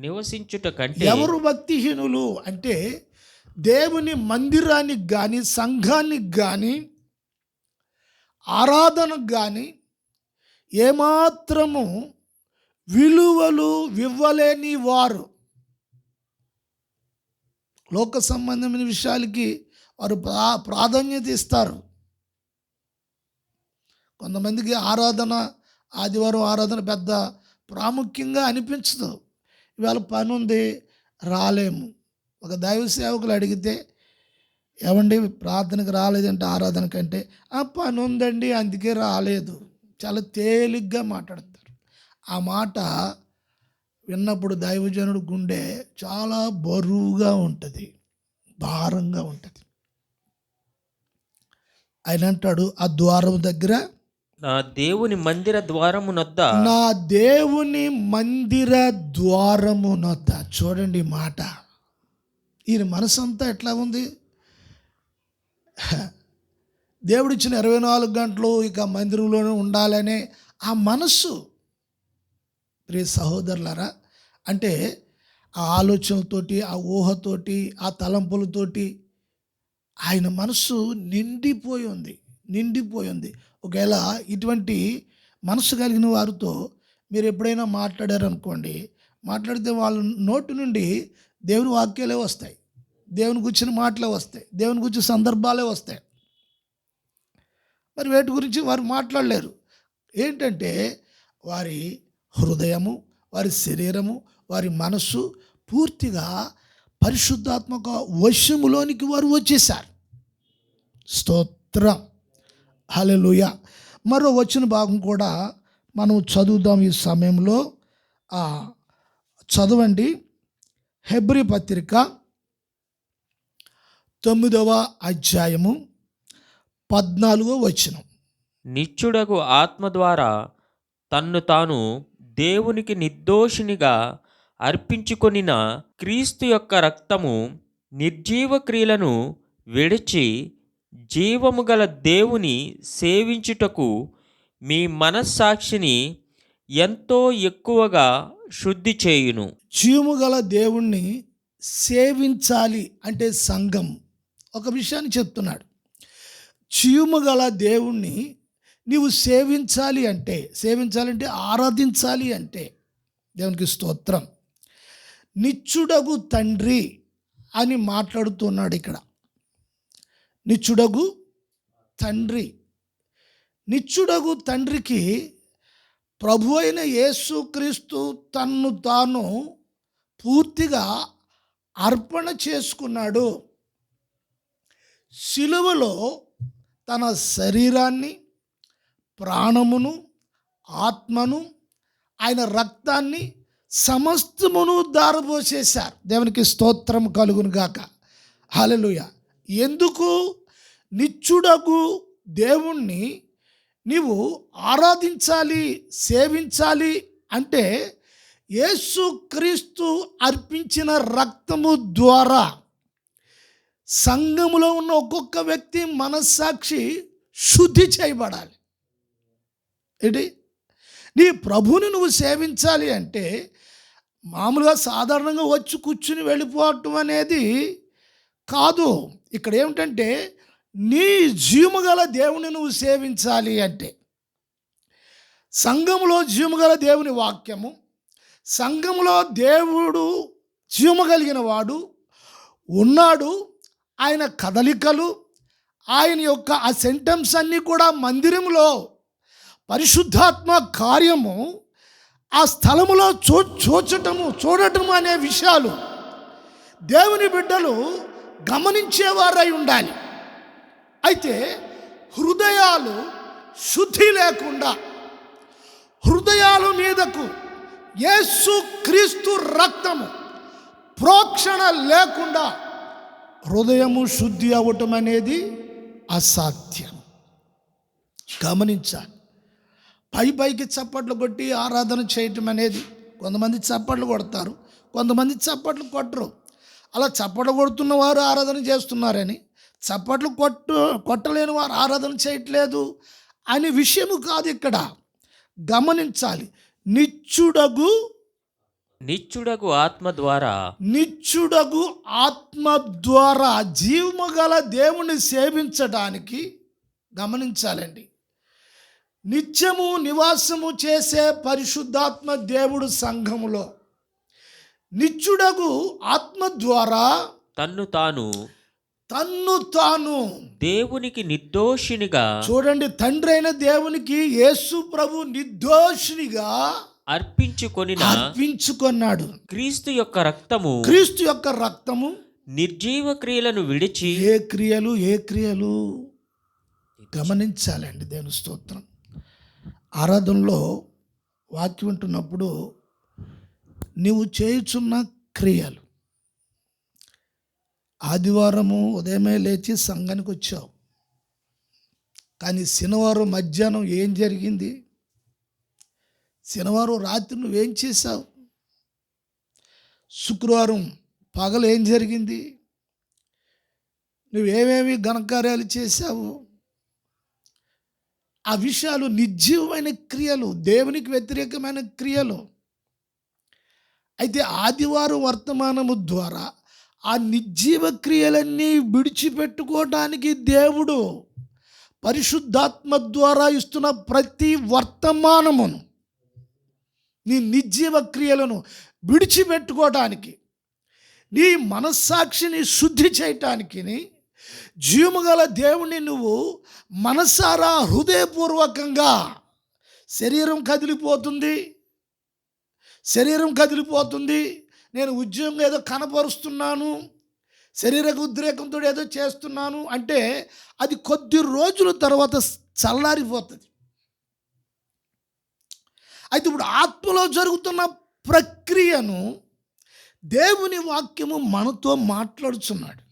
నివసించుట కంటే. ఎవరు భక్తిహీనులు అంటే దేవుని మందిరానికి కానీ, సంఘానికి కానీ, ఆరాధనకు కానీ ఏమాత్రము విలువలు ఇవ్వలేని వారు, లోక సంబంధమైన విషయాలకి వారు ప్రాధాన్యత ఇస్తారు. కొంతమందికి ఆదివారం ఆరాధన పెద్ద ప్రాముఖ్యంగా అనిపించదు. ఇవాళ పని ఉంది, రాలేము. ఒక దైవ సేవకులు అడిగితే, ఏమండి ప్రార్థనకు రాలేదంటే ఆరాధన కంటే, ఆ పని ఉందండి అందుకే రాలేదు. చాలా తేలిగ్గా మాట్లాడతారు. ఆ మాట విన్నప్పుడు దైవజనుడు గుండె చాలా బరువుగా ఉంటుంది, భారంగా ఉంటుంది. ఆయన అంటాడు, ఆ ద్వారం దగ్గర నా దేవుని మందిర ద్వారమునొద్ద. నా దేవుని మందిర ద్వారమునొద్ద. చూడండి మాట. ఈయన మనసు అంతా ఎట్లా ఉంది? దేవుడిచ్చిన 24 గంటలు ఇక మందిరంలోనే ఉండాలనే ఆ మనస్సు. ప్రియ సహోదరులారా, అంటే ఆ ఆలోచనలతోటి, ఆ ఊహతోటి, ఆ తలంపులతోటి ఆయన మనస్సు నిండిపోయింది. ఒకవేళ ఇటువంటి మనసు కలిగిన వారితో మీరు ఎప్పుడైనా మాట్లాడారనుకోండి, మాట్లాడితే వాళ్ళ నోటి నుండి దేవుని వాక్యాలే వస్తాయి, దేవుని గురించిన మాటలే వస్తాయి, దేవుని గురించిన సందర్భాలే వస్తాయి. మరి వేటి గురించి వారు మాట్లాడలేరు. ఏంటంటే వారి హృదయము, వారి శరీరము, వారి మనస్సు పూర్తిగా పరిశుద్ధాత్మక వశములోనికి వారు వచ్చేసారు. స్తోత్రం, హల్లెలూయా. మరో వచ్చిన భాగం కూడా మనం చదువుదాం ఈ సమయంలో. చదవండి. హెబ్రీ పత్రిక 9వ అధ్యాయము 14వ వచనం. నిత్యుడగు ఆత్మ ద్వారా తన్ను తాను దేవునికి నిర్దోషినిగా అర్పించుకొనిన క్రీస్తు యొక్క రక్తము నిర్జీవ క్రియలను విడిచి జీవము గల దేవుని సేవించుటకు మీ మనస్సాక్షిని ఎంతో ఎక్కువగా శుద్ధి చేయును. జీవము గల దేవుణ్ణి సేవించాలి అంటే సంఘం. ఒక విషయాన్ని చెప్తున్నాడు. జీవము గల దేవుణ్ణి నీవు సేవించాలంటే ఆరాధించాలి అంటే, దేవునికి స్తోత్రం, నిత్యుడగు తండ్రి అని మాట్లాడుతున్నాడు ఇక్కడ. నిత్యుడగు తండ్రికి ప్రభు అయిన యేసుక్రీస్తు తన్ను తాను పూర్తిగా అర్పణ చేసుకున్నాడు. సిలువలో తన శరీరాన్ని, ప్రాణమును, ఆత్మను, ఆయన రక్తాన్ని సమస్తమును దారబోసేశారు. దేవునికి స్తోత్రం కలుగును గాక. హల్లెలూయా. ఎందుకు? నిత్యుడగు దేవుణ్ణి నీవు ఆరాధించాలి, సేవించాలి అంటే యేసుక్రీస్తు అర్పించిన రక్తము ద్వారా సంఘములో ఉన్న ఒక్కొక్క వ్యక్తి మనస్సాక్షి శుద్ధి చేయబడాలి. ఏంటి? నీ ప్రభువుని నువ్వు సేవించాలి అంటే మామూలుగా సాధారణంగా వచ్చి కూర్చుని వెళ్ళిపోవటం అనేది కాదు. ఇక్కడ ఏమిటంటే నీ జీవముగల దేవుని నువ్వు సేవించాలి అంటే సంఘములో జీవముగల దేవుని వాక్యము, సంఘములో దేవుడు జీవము కలిగిన వాడు ఉన్నాడు. ఆయన కదలికలు, ఆయన యొక్క ఆ సెంటెన్స్ అన్నీ కూడా మందిరంలో పరిశుద్ధాత్మ కార్యము ఆ స్థలములో చూడటము అనే విషయాలు దేవుని బిడ్డలు గమనించేవారై ఉండాలి. అయితే హృదయాలు శుద్ధి లేకుండా, హృదయాల మీదకు యేసు క్రీస్తు రక్తము ప్రోక్షణ లేకుండా హృదయము శుద్ధి అవ్వటం అనేది అసాధ్యం. గమనించాలి. పైకి చప్పట్లు కొట్టి ఆరాధన చేయటం అనేది, కొంతమంది చప్పట్లు కొడతారు, కొంతమంది చప్పట్లు కొట్టరు. అలా చప్పట్లు కొడుతున్న వారు ఆరాధన చేస్తున్నారని, చప్పట్లు కొట్టలేని వారు ఆరాధన చేయట్లేదు అనే విషయము కాదు. ఇక్కడ గమనించాలి. నిత్యుడగు ఆత్మ ద్వారా, నిత్యుడగు ఆత్మ ద్వారా జీవము గల దేవుని సేవించడానికి గమనించాలండి. నిత్యము నివాసము చేసే పరిశుద్ధాత్మ దేవుడు సంఘములో నిత్యుడగు ఆత్మ ద్వారా తన్ను తాను దేవునికి నిర్దోషినిగా, చూడండి, తండ్రి అయిన దేవునికి యేసు ప్రభు నిర్దోషినిగా అర్పించుకున్నాడు. క్రీస్తు యొక్క రక్తము నిర్జీవ క్రియలను విడిచి, ఏ క్రియలు గమనించాలండి. దేవుని స్తోత్రం. ఆరాధనలో వాక్యం వింటున్నప్పుడు నీవు చేయుచున్న క్రియలు, ఆదివారము ఉదయమే లేచి సంఘానికి వచ్చావు, కానీ శనివారం మధ్యాహ్నం ఏం జరిగింది? శనివారం రాత్రి నువ్వేం చేశావు? శుక్రవారం పగలు ఏం జరిగింది? నువ్వేమేమి ఘనకార్యాలు చేశావు? ఆ విషయాలు నిర్జీవమైన క్రియలు, దేవునికి వ్యతిరేకమైన క్రియలు. అయితే ఆదివారం వర్తమానము ద్వారా ఆ నిర్జీవ క్రియలన్నీ విడిచిపెట్టుకోవడానికి దేవుడు పరిశుద్ధాత్మ ద్వారా ఇస్తున్న ప్రతి వర్తమానమును, నీ నిర్జీవ క్రియలను విడిచిపెట్టుకోవడానికి, నీ మనస్సాక్షిని శుద్ధి చేయటానికి, జీవముగల దేవుని నువ్వు మనసారా హృదయపూర్వకంగా, శరీరం కదిలిపోతుంది, నేను ఉద్యోగం ఏదో కనపరుస్తున్నాను, శరీర ఉద్రేకంతో ఏదో చేస్తున్నాను అంటే అది కొద్ది రోజుల తర్వాత చల్లారిపోతుంది. అయితే ఇప్పుడు ఆత్మలో జరుగుతున్న ప్రక్రియను దేవుని వాక్యము మనతో మాట్లాడుచున్నాడు.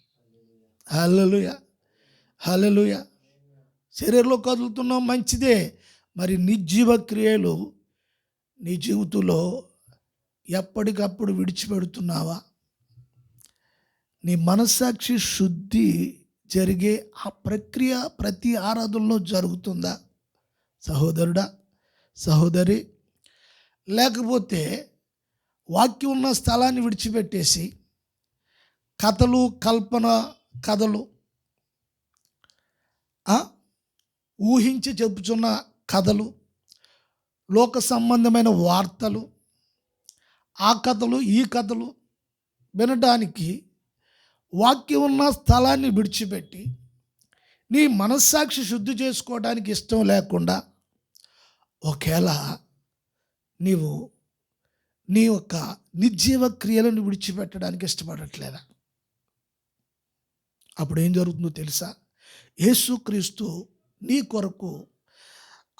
హల్లెలూయా. శరీరంలో కదులుతున్నాం, మంచిదే. మరి నిర్జీవ క్రియలు నీ జీవితంలో ఎప్పటికప్పుడు విడిచిపెడుతున్నావా? నీ మనస్సాక్షి శుద్ధి జరిగే ఆ ప్రక్రియ ప్రతి ఆరాధనలో జరుగుతుందా సహోదరుడా, సహోదరి? లేకపోతే వాక్యం ఉన్న స్థలాన్ని విడిచిపెట్టేసి కథలు, కథలు, ఊహించి చెప్పుచున్న కథలు, లోక సంబంధమైన వార్తలు, ఆ కథలు ఈ కథలు వినడానికి వాక్యం ఉన్న స్థలాన్ని విడిచిపెట్టి నీ మనస్సాక్షి శుద్ధి చేసుకోవడానికి ఇష్టం లేకుండా ఒకవేళ నీవు నీ యొక్క నిర్జీవ క్రియలను విడిచిపెట్టడానికి ఇష్టపడట్లేదా? అప్పుడు ఏం జరుగుతుందో తెలుసా? యేసుక్రీస్తు నీ కొరకు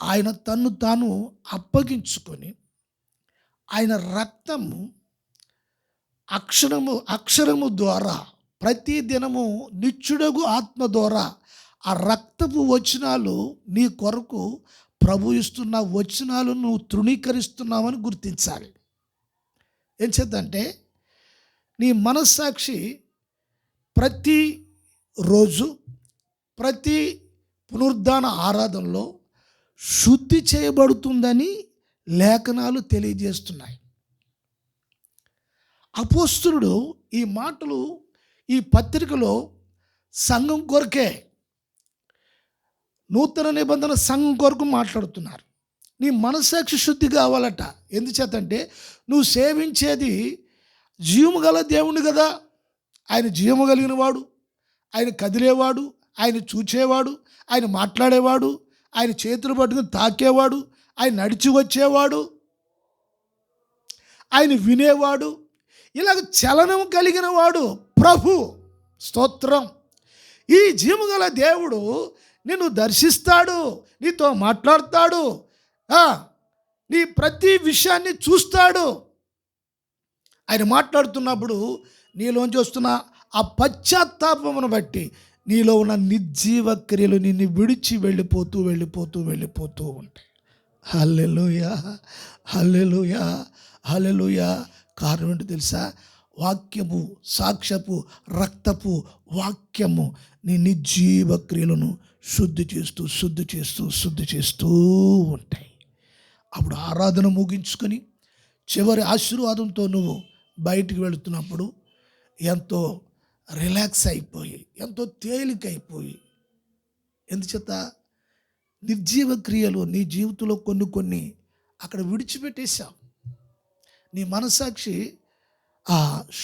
ఆయన తన్ను తాను అప్పగించుకొని ఆయన రక్తము అక్షరము ద్వారా ప్రతి దినము నిత్యుడగు ఆత్మ ద్వారా ఆ రక్తపు వచనాలు నీ కొరకు ప్రభు ఇస్తున్న వచనాలు నువ్వు తృణీకరిస్తున్నావని గుర్తించాలి. ఏం చేద్దంటే నీ మనస్సాక్షి ప్రతి రోజు ప్రతి పునరుద్ధాన ఆరాధనలో శుద్ధి చేయబడుతుందని లేఖనాలు తెలియజేస్తున్నాయి. అపోస్తలుడు ఈ మాటలు ఈ పత్రికలో సంఘం కొరకే, నూతన నిబంధన సంఘం కొరకు మాట్లాడుతున్నారు. నీ మనస్సాక్షి శుద్ధి కావాలట. ఎందుచేతంటే నువ్వు సేవించేది జీవము గల దేవుని కదా. ఆయన జీవము కలిగిన వాడు, ఆయన కదిలేవాడు, ఆయన చూచేవాడు, ఆయన మాట్లాడేవాడు, ఆయన చేతులు పట్టుకుని తాకేవాడు, ఆయన నడిచి వచ్చేవాడు, ఆయన వినేవాడు, ఇలాగ చలనం కలిగిన వాడు ప్రభు. స్తోత్రం. ఈ జీవము గల దేవుడు నిన్ను దర్శిస్తాడు, నీతో మాట్లాడతాడు, నీ ప్రతి విషయాన్ని చూస్తాడు. ఆయన మాట్లాడుతున్నప్పుడు నీలోంచి వస్తున్న ఆ పశ్చాత్తాపమును బట్టి నీలో ఉన్న నిర్జీవ క్రియలు నిన్ను విడిచి వెళ్ళిపోతూ వెళ్ళిపోతూ వెళ్ళిపోతూ ఉంటాయి. హల్లెలూయా, హల్లెలూయా, హల్లెలూయా. కారణం ఏంటో తెలుసా? వాక్యము, సాక్ష్యపు రక్తపు వాక్యము నీ నిర్జీవ క్రియలను శుద్ధి చేస్తూ శుద్ధి చేస్తూ శుద్ధి చేస్తూ ఉంటాయి. అప్పుడు ఆరాధన ముగించుకొని చివరి ఆశీర్వాదంతో నువ్వు బయటికి వెళుతున్నప్పుడు ఎంతో రిలాక్స్ అయిపోయి, ఎంతో తేలికైపోయి, ఎందుచేత నిర్జీవ క్రియలు నీ జీవితంలో కొన్ని అక్కడ విడిచిపెట్టేశావు. నీ మనస్సాక్షి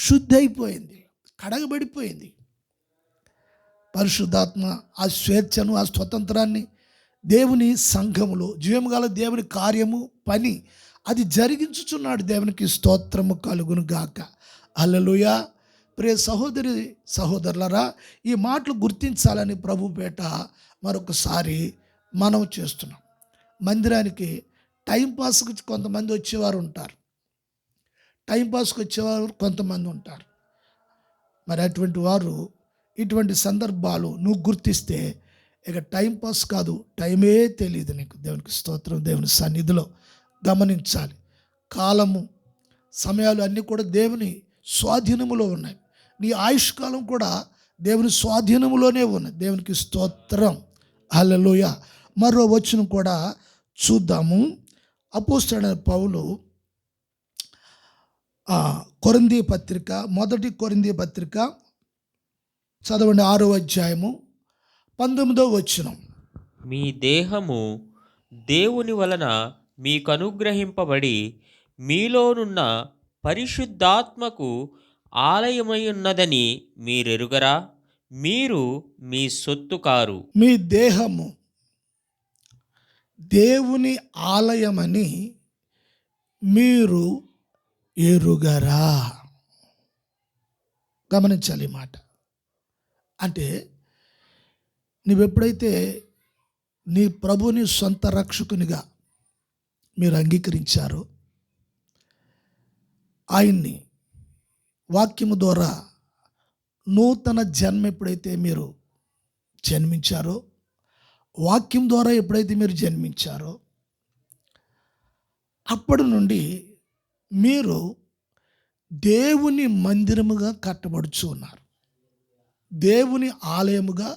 శుద్ధి అయిపోయింది, కడగబడిపోయింది. పరిశుద్ధాత్మ ఆ స్వేచ్ఛను, ఆ స్వతంత్రాన్ని దేవుని సంఘములో జీవముగల దేవుని కార్యము, పని అది జరిగించుచున్నాడు. దేవునికి స్తోత్రము కలుగును గాక. హల్లెలూయా. ప్రియ సహోదరి సహోదరులరా, ఈ మాటలు గుర్తించాలని ప్రభు పేట మరొకసారి మనం చేస్తున్నాం. మందిరానికి టైంపాస్కి కొంతమంది వచ్చేవారు ఉంటారు, టైంపాస్కి వచ్చేవారు కొంతమంది ఉంటారు. మరి అటువంటి వారు ఇటువంటి సందర్భాలు నువ్వు గుర్తిస్తే ఇక టైంపాస్ కాదు, టైమే తెలియదు నీకు. దేవునికి స్తోత్రం. దేవుని సన్నిధిలో గమనించాలి. కాలము, సమయాలు అన్నీ కూడా దేవుని స్వాధీనములో ఉన్నాయి. నీ ఆయుష్కాలం కూడా దేవుని స్వాధీనములోనే ఉన్నది. దేవునికి స్తోత్రం. హల్లెలూయా. మరో వచనం కూడా చూద్దాము. అపోస్తలుడైన పౌలు కొరింథీ పత్రిక, మొదటి కొరింథీ పత్రిక చదవండి, 6వ అధ్యాయము 19వ వచనం. మీ దేహము దేవుని వలన మీకు అనుగ్రహింపబడి మీలోనున్న పరిశుద్ధాత్మకు ఆలయమై ఉన్నదని మీరెరుగరా? మీరు మీ సొత్తు కారు. మీ దేహము దేవుని ఆలయమని మీరు ఎరుగరా? గమనించాలి ఈ మాట. అంటే నువ్వెప్పుడైతే నీ ప్రభుని సొంత రక్షకునిగా మీరు అంగీకరించారో, ఆయన్ని వాక్యము ద్వారా నూతన జన్మ ఎప్పుడైతే మీరు జన్మించారో, వాక్యం ద్వారా ఎప్పుడైతే మీరు జన్మించారో, అప్పటి నుండి మీరు దేవుని మందిరముగా కట్టబడుచు ఉన్నారు, దేవుని ఆలయముగా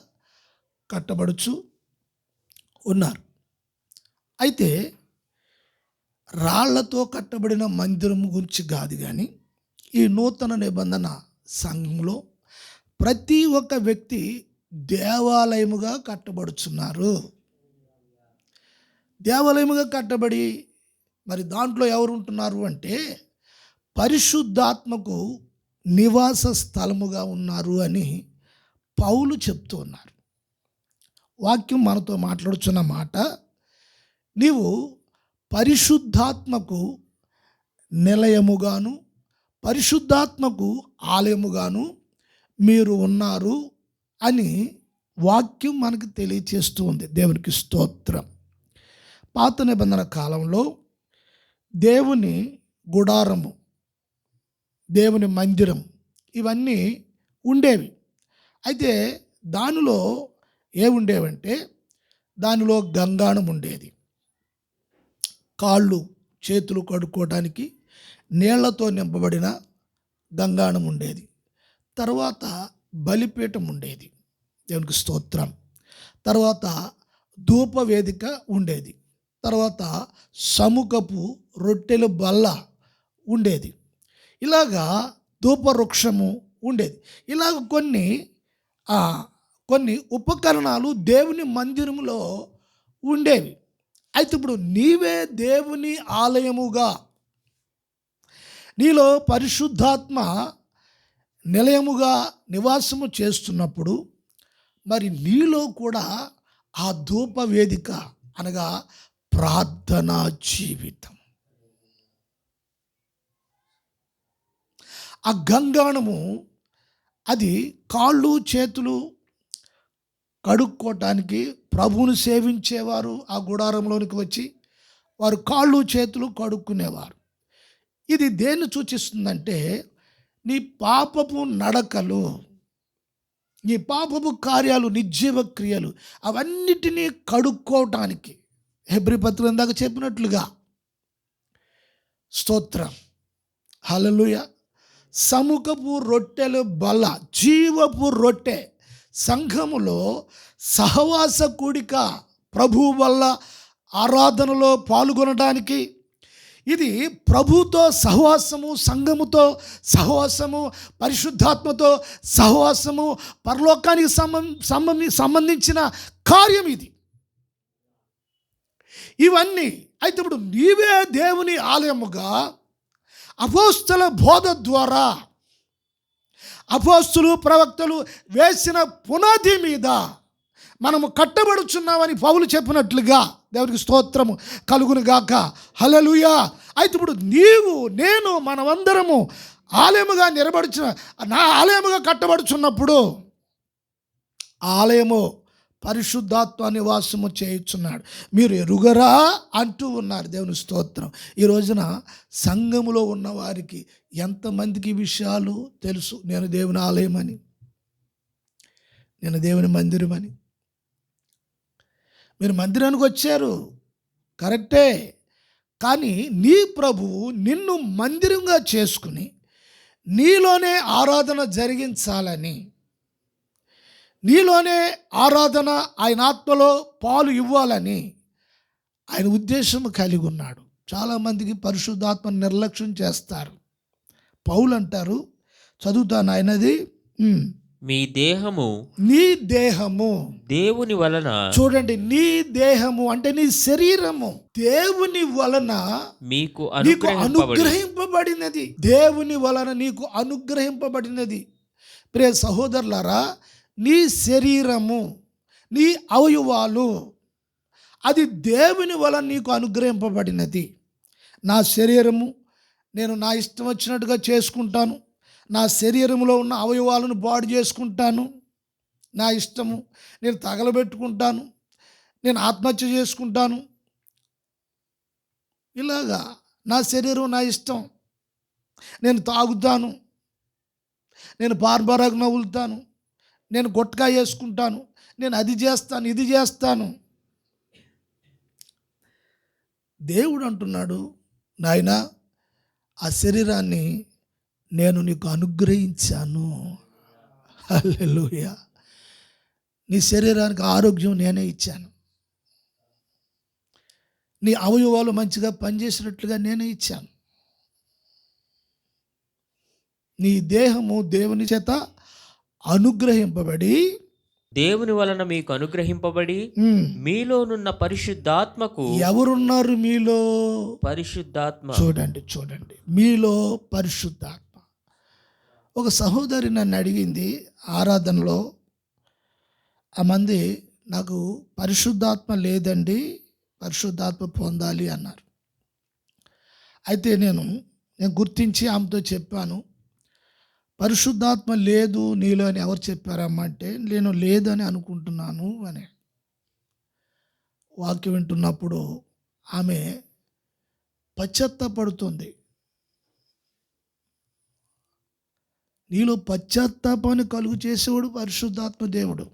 కట్టబడుచు ఉన్నారు. అయితే రాళ్లతో కట్టబడిన మందిరం గురించి కాదు, కానీ ఈ నూతన నిబంధన సంఘంలో ప్రతి ఒక్క వ్యక్తి దేవాలయముగా కట్టబడుచున్నారు. దేవాలయముగా కట్టబడి మరి దాంట్లో ఎవరు ఉంటున్నారు అంటే పరిశుద్ధాత్మకు నివాస స్థలముగా ఉన్నారు అని పౌలు చెప్తూ ఉన్నారు. వాక్యం మనతో మాట్లాడుచున్న మాట, నీవు పరిశుద్ధాత్మకు నిలయముగాను పరిశుద్ధాత్మకు ఆలయముగాను మీరు ఉన్నారు అని వాక్యం మనకు తెలియచేస్తూ ఉంది. దేవునికి స్తోత్రం. పాత నిబంధన కాలంలో దేవుని గుడారము, దేవుని మందిరం ఇవన్నీ ఉండేవి. అయితే దానిలో ఏముండేవంటే దానిలో గంగాణం ఉండేది, కాళ్ళు చేతులు కడుక్కోవడానికి నీళ్లతో నింపబడిన గంగాణం ఉండేది. తర్వాత బలిపీఠం ఉండేది. దేవునికి స్తోత్రం. తర్వాత ధూపవేదిక ఉండేది. తర్వాత సముఖపు రొట్టెల బల్ల ఉండేది. ఇలాగా ధూపవృక్షము ఉండేది. ఇలాగ కొన్ని ఉపకరణాలు దేవుని మందిరములో ఉండేవి. అయితే ఇప్పుడు నీవే దేవుని ఆలయముగా, నీలో పరిశుద్ధాత్మ నిలయముగా నివాసము చేస్తున్నప్పుడు మరి నీలో కూడా ఆ ధూప వేదిక అనగా ప్రార్థనా జీవితం, ఆ గంగాణము, అది కాళ్ళు చేతులు కడుక్కోవటానికి ప్రభువును సేవించేవారు ఆ గుడారంలోనికి వచ్చి వారు కాళ్ళు చేతులు కడుక్కునేవారు. ఇది దేన్ని సూచిస్తుందంటే నీ పాపపు నడకలు, నీ పాపపు కార్యాలు, నిర్జీవ క్రియలు అవన్నిటినీ కడుక్కోవటానికి హెబ్రీ పత్రిక ఇందాక చెప్పినట్లుగా స్తోత్రం, హల్లెలూయా. సముఖపు రొట్టెలు బల్ల, జీవపు రొట్టె, సంఘములో సహవాస కూడిక, ప్రభువు వల్ల ఆరాధనలో పాల్గొనడానికి ఇది ప్రభుతో సహవాసము, సంఘముతో సహవాసము, పరిశుద్ధాత్మతో సహవాసము, పరలోకానికి సంబంధించిన కార్యం ఇది. ఇవన్నీ అయితే ఇప్పుడు నీవే దేవుని ఆలయముగా అపోస్తల బోధ ద్వారా అపోస్తులు ప్రవక్తలు వేసిన పునాది మీద మనము కట్టబడుచున్నామని పౌలు చెప్పినట్లుగా దేవునికి స్తోత్రము కలుగును గాక, హల్లెలూయా. అయితే ఇప్పుడు నీవు నేను మనమందరము ఆలయముగా నా ఆలయముగా కట్టబడుచున్నప్పుడు ఆలయము పరిశుద్ధాత్మ నివాసము చేయుచున్నాడు, మీరు ఎరుగరా అంటూ ఉన్నారు. దేవుని స్తోత్రం. ఈ రోజున సంఘములో ఉన్న వారికి ఎంతమందికి విషయాలు తెలుసు? నేను దేవుని ఆలయమని, నేను దేవుని మందిరమని. మీరు మందిరానికి వచ్చారు కరెక్టే, కానీ నీ ప్రభువు నిన్ను మందిరంగా చేసుకుని నీలోనే ఆరాధన జరిగించాలని, నీలోనే ఆరాధన ఆయన ఆత్మలో పాలు ఇవ్వాలని ఆయన ఉద్దేశం కలిగి ఉన్నాడు. చాలామందికి పరిశుద్ధాత్మ నిర్లక్ష్యం చేస్తారు. పౌలు అంటారు, చదువుతాను ఆయనది, మీ దేహము, నీ దేహము దేవుని వలన, చూడండి, నీ దేహము అంటే నీ శరీరము దేవుని వలన మీకు అనుగ్రహింపబడినది. దేవుని వలన నీకు అనుగ్రహింపబడినది. ప్రియ సహోదరులారా, నీ శరీరము, నీ అవయవాలు అది దేవుని వలన నీకు అనుగ్రహింపబడినది. నా శరీరము నేను నా ఇష్టం వచ్చినట్టుగా చేసుకుంటాను, నా శరీరంలో ఉన్న అవయవాలను బాడు చేసుకుంటాను, నా ఇష్టము, నేను తగలబెట్టుకుంటాను, నేను ఆత్మహత్య చేసుకుంటాను, ఇలాగా నా శరీరం నా ఇష్టం, నేను తాగుతాను, నేను బార్బరాకు నవ్వులుతాను, నేను గుట్కా వేసుకుంటాను, నేను అది చేస్తాను, ఇది చేస్తాను. దేవుడు అంటున్నాడు, నాయనా ఆ శరీరాన్ని నేను నీకు అనుగ్రహించాను, హల్లెలూయా. నీ శరీరానికి ఆరోగ్యం నేనే ఇచ్చాను, నీ అవయవాలు మంచిగా పనిచేసినట్లుగా నేనే ఇచ్చాను. నీ దేహము దేవుని చేత అనుగ్రహింపబడి, దేవుని వలన మీకు అనుగ్రహింపబడి మీలోనున్న పరిశుద్ధాత్మకు. ఎవరున్నారు మీలో? పరిశుద్ధాత్మ. చూడండి, మీలో పరిశుద్ధాత్మ. ఒక సహోదరి నన్ను అడిగింది ఆరాధనలో, ఆ మంది నాకు పరిశుద్ధాత్మ లేదండి, పరిశుద్ధాత్మ పొందాలి అన్నారు. అయితే నేను గుర్తించి ఆమెతో చెప్పాను, పరిశుద్ధాత్మ లేదు నీలో అని ఎవరు చెప్పారమ్మా అంటే, నేను లేదని అనుకుంటున్నాను అని. వాక్యం వింటున్నప్పుడు ఆమె పశ్చాత్తాపడుతుంది. నీలో పశ్చాత్తాపాన్ని కలుగు చేసేవాడు పరిశుద్ధాత్మ దేవుడు.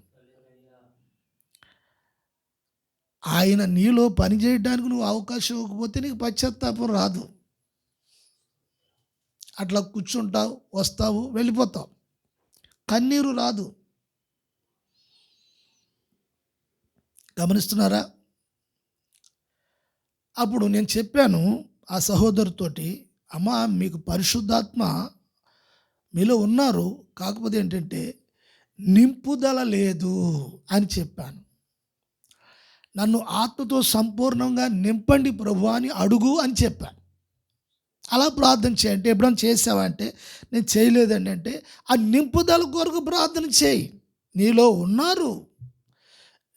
ఆయన నీలో పని చేయడానికి నువ్వు అవకాశం ఇవ్వకపోతే నీకు పశ్చాత్తాపం రాదు. అట్లా కూర్చుంటావు, వస్తావు, వెళ్ళిపోతావు, కన్నీరు రాదు. గమనిస్తున్నారా? అప్పుడు నేను చెప్పాను ఆ సహోదరుతోటి, అమ్మా మీకు పరిశుద్ధాత్మ మీలో ఉన్నారు, కాకపోతే ఏంటంటే నింపుదల లేదు అని చెప్పాను. నన్ను ఆత్మతో సంపూర్ణంగా నింపండి ప్రభు అని అడుగు అని చెప్పాను. అలా ప్రార్థన చేయండి. ఎప్పుడైనా చేసావా అంటే నేను చేయలేదండి అంటే ఆ నింపుదల కొరకు ప్రార్థన చేయి. నీలో ఉన్నారు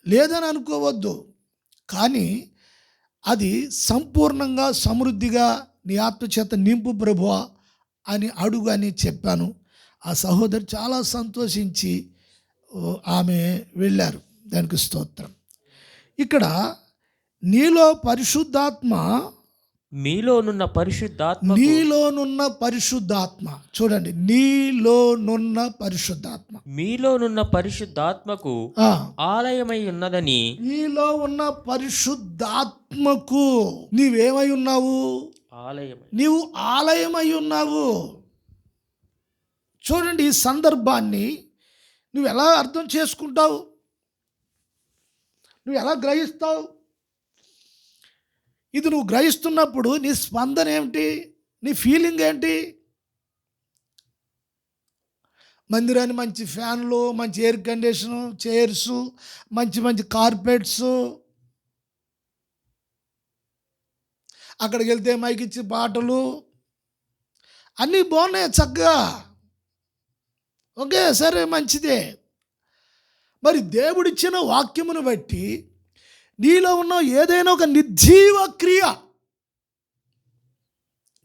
లేదని అనుకోవద్దు, కానీ అది సంపూర్ణంగా సమృద్ధిగా నీ ఆత్మచేత నింపు ప్రభువా అని అడుగు అని చెప్పాను. ఆ సహోదరు చాలా సంతోషించి ఆమె వెళ్ళారు. దానికి స్తోత్రం. ఇక్కడ నీలో పరిశుద్ధాత్మ, మీలోనున్న పరిశుద్ధాత్మ, నీలోనున్న పరిశుద్ధాత్మ, చూడండి, నీలోనున్న పరిశుద్ధాత్మ, మీలోనున్న పరిశుద్ధాత్మకు ఆలయమై ఉన్నదని. నీలో ఉన్న పరిశుద్ధాత్మకు నీవేమై ఉన్నావు? ఆలయమై. నీవు ఆలయమై ఉన్నావు. చూడండి, ఈ సందర్భాన్ని నువ్వు ఎలా అర్థం చేసుకుంటావు? నువ్వు ఎలా గ్రహిస్తావు? ఇది నువ్వు గ్రహిస్తున్నప్పుడు నీ స్పందన ఏమిటి? నీ ఫీలింగ్ ఏంటి? మందిరాన్ని మంచి ఫ్యాన్లు, మంచి ఎయిర్ కండిషను, చైర్సు, మంచి మంచి కార్పెట్స్, అక్కడికి వెళ్తే మైక్ ఇచ్చి పాటలు అన్నీ బాగున్నాయి చక్కగా, ఓకే, సరే, మంచిదే. మరి దేవుడిచ్చిన వాక్యమును బట్టి నీలో ఉన్న ఏదైనా ఒక నిర్జీవ క్రియ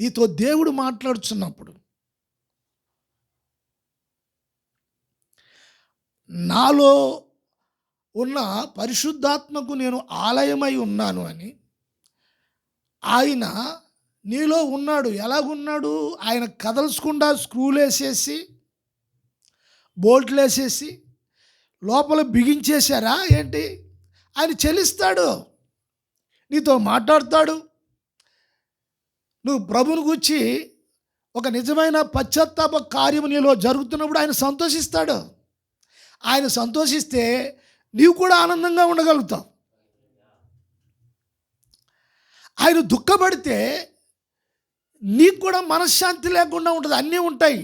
నీతో దేవుడు మాట్లాడుతున్నప్పుడు, నాలో ఉన్న పరిశుద్ధాత్మకు నేను ఆలయమై ఉన్నాను అని, ఆయన నీలో ఉన్నాడు. ఎలాగున్నాడు? ఆయన కదల్చకుండా స్క్రూలు వేసేసి బోల్ట్లు వేసేసి లోపల బిగించేశారా ఏంటి? ఆయన చెల్లిస్తాడు, నీతో మాట్లాడతాడు. నువ్వు ప్రభుని గురించి ఒక నిజమైన పశ్చాత్తాప కార్యము నీలో జరుగుతున్నప్పుడు ఆయన సంతోషిస్తాడు. ఆయన సంతోషిస్తే నీవు కూడా ఆనందంగా ఉండగలుగుతావు. ఆయన దుఃఖపడితే నీకు కూడా మనశ్శాంతి లేకుండా ఉంటుంది. అన్నీ ఉంటాయి,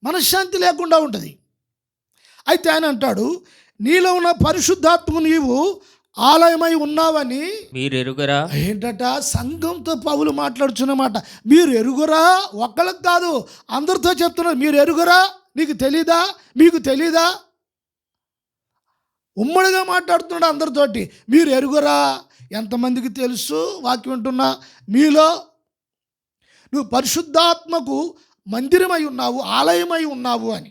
మనశ్శాంతి లేకుండా ఉంటుంది. అయితే ఆయన అంటాడు, నీలో ఉన్న పరిశుద్ధాత్మకు నీవు ఆలయమై ఉన్నావని మీరు ఎరుగరా. ఏంటట? సంఘంతో పౌలు మాట్లాడుచున్నమాట. మీరు ఎరుగురా? ఒక్కళ్ళకి కాదు, అందరితో చెప్తున్నారు. మీరు ఎరుగురా? నీకు తెలీదా? మీకు తెలీదా? ఉమ్మడిగా మాట్లాడుతున్నాడు అందరితోటి. మీరు ఎరుగురా? ఎంతమందికి తెలుసు వాక్యం వింటున్నా? మీలో నువ్వు పరిశుద్ధాత్మకు మందిరమై ఉన్నావు, ఆలయమై ఉన్నావు అని.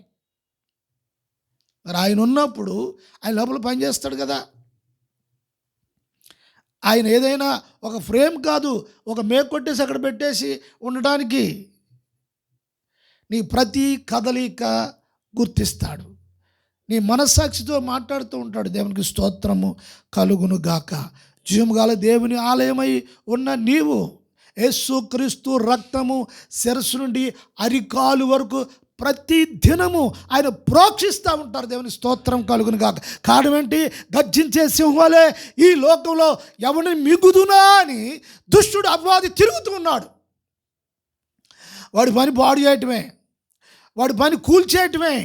మరి ఆయన ఉన్నప్పుడు ఆయన లోపల పనిచేస్తాడు కదా. ఆయన ఏదైనా ఒక ఫ్రేమ్ కాదు, ఒక మేకు కొట్టేసి అక్కడ పెట్టేసి ఉండడానికి. నీ ప్రతి కదలిక గుర్తిస్తాడు. నీ మనస్సాక్షితో మాట్లాడుతూ ఉంటాడు. దేవునికి స్తోత్రము కలుగును గాక. జీవముగల దేవుని ఆలయమై ఉన్న నీవు యేసుక్రీస్తు రక్తము శిరస్సు నుండి అరికాలు వరకు ప్రతి దినము ఆయన ప్రోక్షిస్తూ ఉంటారు. దేవుని స్తోత్రం కలుగును గాక. కారణం ఏంటి? గర్జించే సింహాలే ఈ లోకంలో ఎవరిని మిగుదునా అని దుష్టుడు అపవాది తిరుగుతూ ఉన్నాడు. వాడి పని పాడు చేయటమే, వాడి పని కూల్చేయటమే,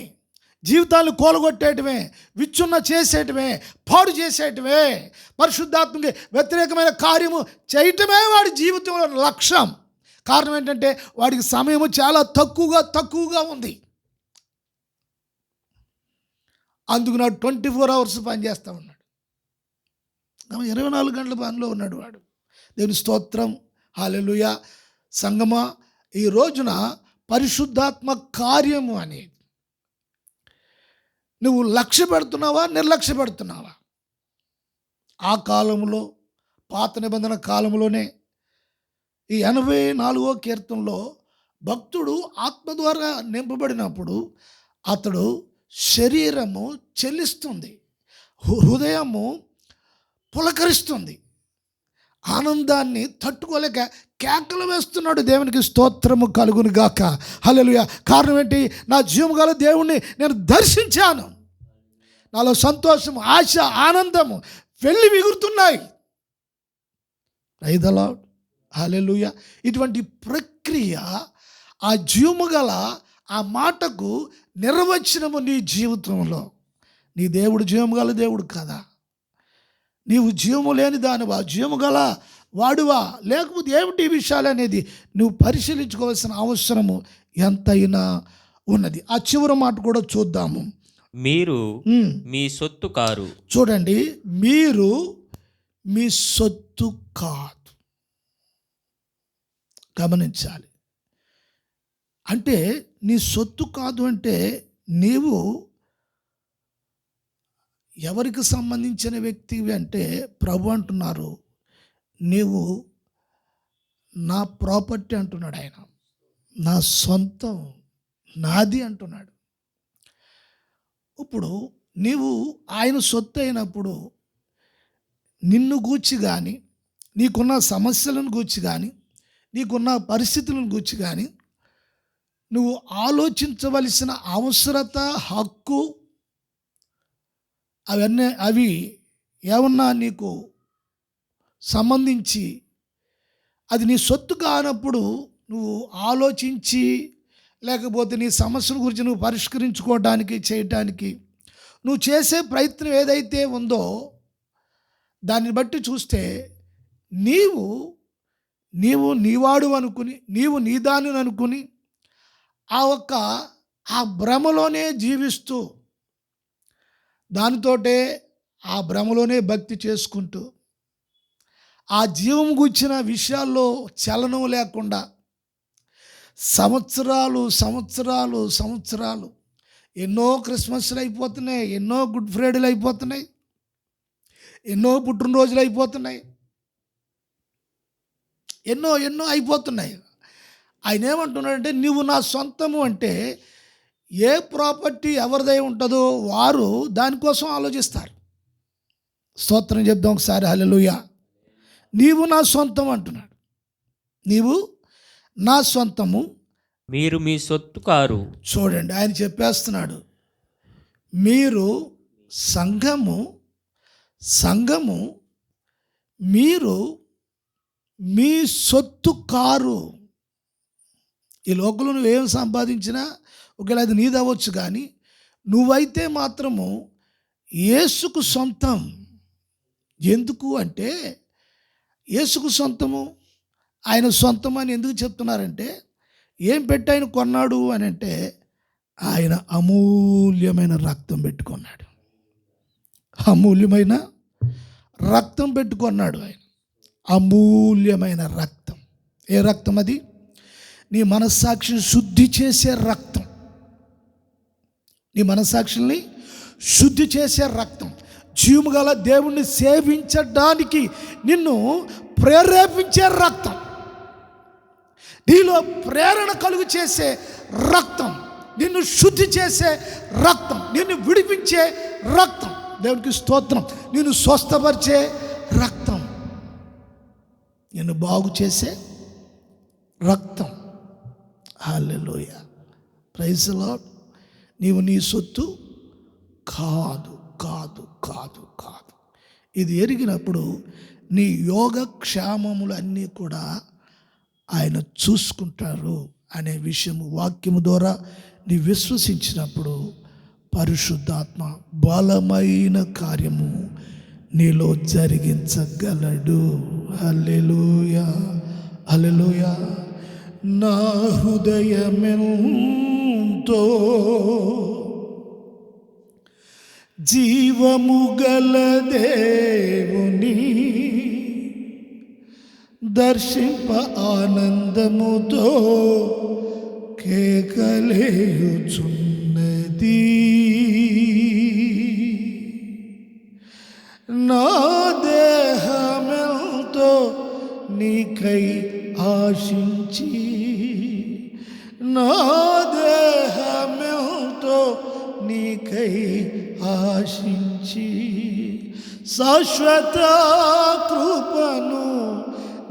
జీవితాలను కూలగొట్టేయటమే, విచ్చున్న చేసేయటమే, పాడు చేసేయటమే, పరిశుద్ధాత్మకి వ్యతిరేకమైన కార్యము చేయటమే వాడి జీవితంలో లక్ష్యం. కారణం ఏంటంటే వాడికి సమయము చాలా తక్కువగా ఉంది. అందుకు నాడు 24 hours పనిచేస్తూ ఉన్నాడు. 24 గంటల పనిలో ఉన్నాడు వాడు. దేవుని స్తోత్రం, హల్లెలూయా. సంగమా, ఈ రోజున పరిశుద్ధాత్మ కార్యము అనేది నువ్వు లక్ష్య పెడుతున్నావా, నిర్లక్ష్య పెడుతున్నావా? ఆ కాలంలో, పాత నిబంధన కాలంలోనే ఈ 84వ కీర్తనలో భక్తుడు ఆత్మ ద్వారా నింపబడినప్పుడు అతడు శరీరము చెల్లిస్తుంది, హృదయము పులకరిస్తుంది, ఆనందాన్ని తట్టుకోలేక కేకలు వేస్తున్నాడు. దేవునికి స్తోత్రము కలుగును గాక. హల్లెలూయా. కారణం ఏంటి? నా జీవము గల దేవుణ్ణి నేను దర్శించాను. నాలో సంతోషము, ఆశ, ఆనందము వెళ్ళి విగురుతున్నాయి. ప్రైజ్ ది లార్డ్, హల్లెలూయా. ఇటువంటి ప్రక్రియ, ఆ జీవము గల ఆ మాటకు నిర్వచనము నీ జీవితంలో. నీ దేవుడు జీవము గల దేవుడు కదా, నీవు జీవము లేని దానివా, జీవము గల వాడువా, లేకపోతే ఏమిటి ఈ విషయాలు అనేది నువ్వు పరిశీలించుకోవాల్సిన అవసరము ఎంతైనా ఉన్నది. ఆ చివరి మాట కూడా చూద్దాము. మీరు మీ సొత్తు కారు. చూడండి, మీరు మీ సొత్తు కాదు. గమనించాలి. అంటే నీ సొత్తు కాదు అంటే నీవు ఎవరికి సంబంధించిన వ్యక్తివి అంటే ప్రభు అంటున్నారు, నీవు నా ప్రాపర్టీ అంటున్నాడు ఆయన, నా సొంతం, నాది అంటున్నాడు. ఇప్పుడు నీవు ఆయన సొత్తు అయినప్పుడు నిన్ను గూర్చి కానీ, నీకున్న సమస్యలను గూర్చి కానీ, నీకున్న పరిస్థితులను గూర్చి కానీ నువ్వు ఆలోచించవలసిన అవసరత, హక్కు అవి ఏమన్నా నీకు సంబంధించి అది నీ సొత్తు కానప్పుడు నువ్వు ఆలోచించి, లేకపోతే నీ సమస్యల గురించి నువ్వు పరిష్కరించుకోవడానికి, చేయటానికి నువ్వు చేసే ప్రయత్నం ఏదైతే ఉందో దాన్ని బట్టి చూస్తే నీవు నీవాడు అనుకుని, నీవు నీదాని అనుకుని ఆ భ్రమలోనే జీవిస్తూ, దానితోటే ఆ భ్రమలోనే భక్తి చేసుకుంటూ, ఆ జీవం గుచ్చిన విషయాల్లో చలనం లేకుండా సంవత్సరాలు ఎన్నో క్రిస్మస్లు అయిపోతున్నాయి, ఎన్నో గుడ్ ఫ్రైడేలు అయిపోతున్నాయి, ఎన్నో పుట్టినరోజులు అయిపోతున్నాయి, ఎన్నో అయిపోతున్నాయి. ఆయన ఏమంటున్నాడంటే, నువ్వు నా సొంతము అంటే ఏ ప్రాపర్టీ ఎవరిదై ఉంటుందో వారు దానికోసం ఆలోచిస్తారు. స్తోత్రం చెప్దాం ఒకసారి, హల్లెలూయా. నీవు నా సొంతం అంటున్నాడు, నీవు నా సొంతము, మీరు మీ సొత్తు కారు. చూడండి, ఆయన చెప్పేస్తున్నాడు, మీరు సంఘము, మీరు మీ సొత్తు కారు. ఈ లోకంలో నువ్వేం సంపాదించినా ఒకవేళ అది నీది అవ్వచ్చు, కానీ నువ్వైతే మాత్రము యేసుకు సొంతం. ఎందుకు అంటే యేసుకు సొంతము, ఆయన సొంతం అని ఎందుకు చెప్తున్నారంటే, ఏం పెట్టి ఆయన కొన్నాడు అని అంటే ఆయన అమూల్యమైన రక్తం పెట్టుకున్నాడు. అమూల్యమైన రక్తం పెట్టుకున్నాడు ఆయన, అమూల్యమైన రక్తం. ఏ రక్తం అది? నీ మనస్సాక్షిని శుద్ధి చేసే రక్తం, నీ మనస్సాక్షిని శుద్ధి చేసే రక్తం, జీవము గల దేవుణ్ణి సేవించడానికి నిన్ను ప్రేరేపించే రక్తం, నీలో ప్రేరణ కలుగు చేసే రక్తం, నిన్ను శుద్ధి చేసే రక్తం, నిన్ను విడిపించే రక్తం. దేవునికి స్తోత్రం. నిన్ను స్వస్థపరిచే రక్తం, నిన్ను బాగు చేసే రక్తం. హల్లెలూయా, ప్రైజ్ ది లార్డ్. నీవు నీ సొత్తు కాదు. ఇది ఎరిగినప్పుడు నీ యోగక్షేమములు అన్నీ కూడా ఆయన చూసుకుంటారు అనే విషయము వాక్యము ద్వారా నీ విశ్వసించినప్పుడు పరిశుద్ధాత్మ బలమైన కార్యము నీలో జరిగించగలడు. హల్లెలూయా, హల్లెలూయా. నా హృదయమెంతో జీవము గల దేవుని దర్శింప ఆనందముతో కేకలేయుచున్నది. నా దేహమెంతో నీకై ఆశించి, నా దేహమెంతో నీకై ఆశించి శాశ్వత కృపను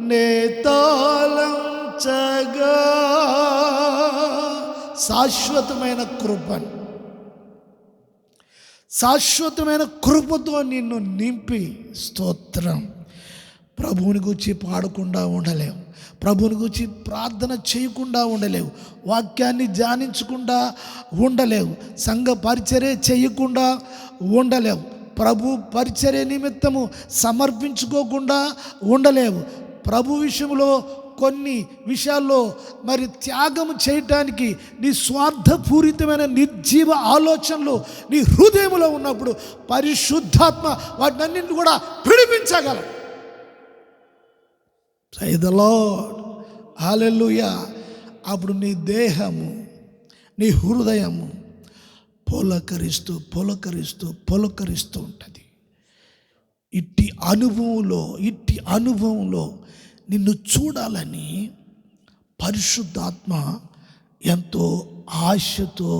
నేతాళంచగా, శాశ్వతమైన కృపను, శాశ్వతమైన కృపతో నిన్ను నింపి, స్తోత్రం, ప్రభువుని గురించి పాడకుండా ఉండలేవు, ప్రభువుని గురించి ప్రార్థన చేయకుండా ఉండలేవు, వాక్యాన్ని ధ్యానించకుండా ఉండలేవు, సంఘ పరిచర్య చేయకుండా ఉండలేవు, ప్రభు పరిచర్య నిమిత్తము సమర్పించుకోకుండా ఉండలేవు. ప్రభు విషయంలో కొన్ని విషయాల్లో మరి త్యాగం చేయటానికి నీ స్వార్థపూరితమైన నిర్జీవ ఆలోచనలు నీ హృదయంలో ఉన్నప్పుడు పరిశుద్ధాత్మ వాటినన్నింటినీ కూడా విడిపించగలరు. ప్రైజ్ ది లార్డ్, హల్లెలూయా. అప్పుడు నీ దేహము, నీ హృదయము పులకరిస్తూ పులకరిస్తూ పులకరిస్తూ ఉంటుంది. ఇట్టి అనుభవంలో నిన్ను చూడాలని పరిశుద్ధాత్మ ఎంతో ఆశతో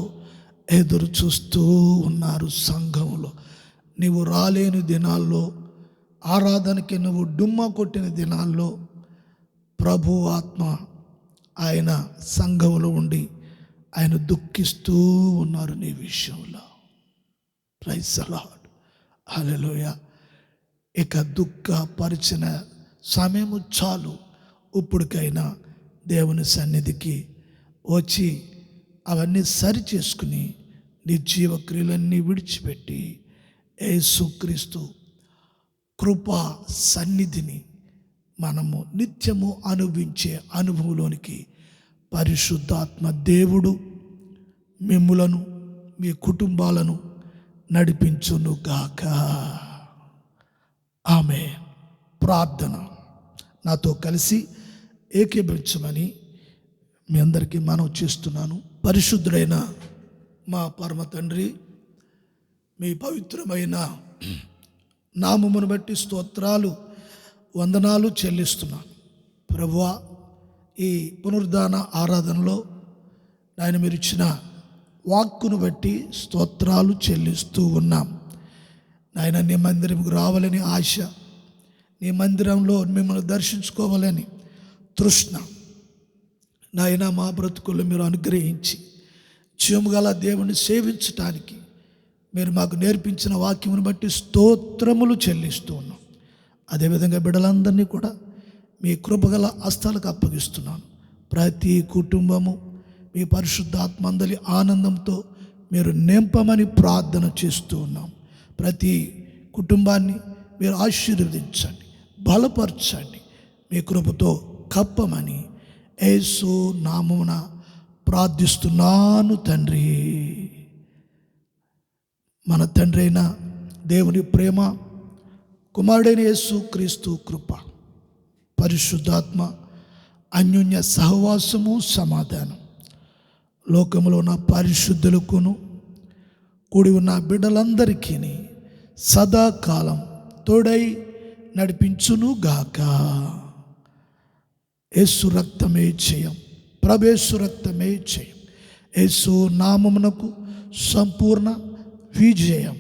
ఎదురు చూస్తూ ఉన్నారు. సంఘంలో నీవు రాలేని దినాల్లో, ఆరాధనకి నువ్వు డుమ్మా కొట్టిన దినాల్లో ప్రభు ఆత్మ ఆయన సంఘంలో ఉండి ఆయన దుఃఖిస్తూ ఉన్నారు నీ విషయంలో. ప్రైజ్ ది లార్డ్, హల్లెలూయా. ఇక దుఃఖపరిచిన సమయము చాలు. ఇప్పటికైనా దేవుని సన్నిధికి వచ్చి అవన్నీ సరి చేసుకుని నిర్జీవ క్రియలన్నీ విడిచిపెట్టి యేసుక్రీస్తు కృపా సన్నిధిని మనము నిత్యము అనుభవించే అనుభవంలోనికి పరిశుద్ధాత్మ దేవుడు మిమ్ములను మీ కుటుంబాలను నడిపించునుగాక. ఆమేన్. ప్రార్థన నాతో కలిసి ఏకీభవించమని మీ అందరికీ మనవి చేస్తున్నాను. పరిశుద్ధుడైన మా పరమ తండ్రి, మీ పవిత్రమైన నామమును బట్టి స్తోత్రాలు వందనాలు చెల్లిస్తున్నాను. ప్రభువా, ఈ పునరుద్ధాన ఆరాధనలో ఆయన మీరు ఇచ్చిన వాక్కును బట్టి స్తోత్రాలు చెల్లిస్తూ ఉన్నాం. నాయన, నీ మందిరంకు రావాలని ఆశ, నీ మందిరంలో మిమ్మల్ని దర్శించుకోవాలని తృష్ణ నాయన మా బ్రతుకుల్లో మీరు అనుగ్రహించి జీవముగల దేవుని సేవించటానికి మీరు మాకు నేర్పించిన వాక్యమును బట్టి స్తోత్రములు చెల్లిస్తూ ఉన్నాం. అదేవిధంగా బిడ్డలందరినీ కూడా మీ కృపగల హస్తాలకు అప్పగిస్తున్నాను. ప్రతి కుటుంబము మీ పరిశుద్ధాత్మందలి ఆనందంతో మీరు నింపమని ప్రార్థన చేస్తూ ఉన్నాం. ప్రతి కుటుంబాన్ని మీరు ఆశీర్వదించండి, బలపరచండి, మీ కృపతో కప్పమని యేసు నామమున ప్రార్థిస్తున్నాను తండ్రి. మన తండ్రి అయిన దేవుని ప్రేమ, కుమారుడైన యేసు క్రీస్తు కృప, పరిశుద్ధాత్మ అన్యోన్య సహవాసము, సమాధానం లోకములో ఉన్న పరిశుద్ధులకును కూడి ఉన్న బిడ్డలందరికీ సదాకాలం తోడై నడిపించును గాక. యేసు రక్తమే జయం, ప్రభేసు రక్తమే జయం. యేసు నామమునకు సంపూర్ణ విజయం,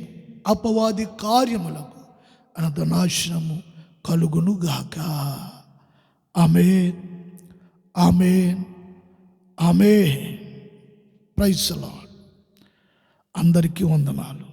అపవాది కార్యములకు అనంత నాశనము కలుగును గాక. Amen, amen, amen. Praise the lord. అందరికీ వందనాలు.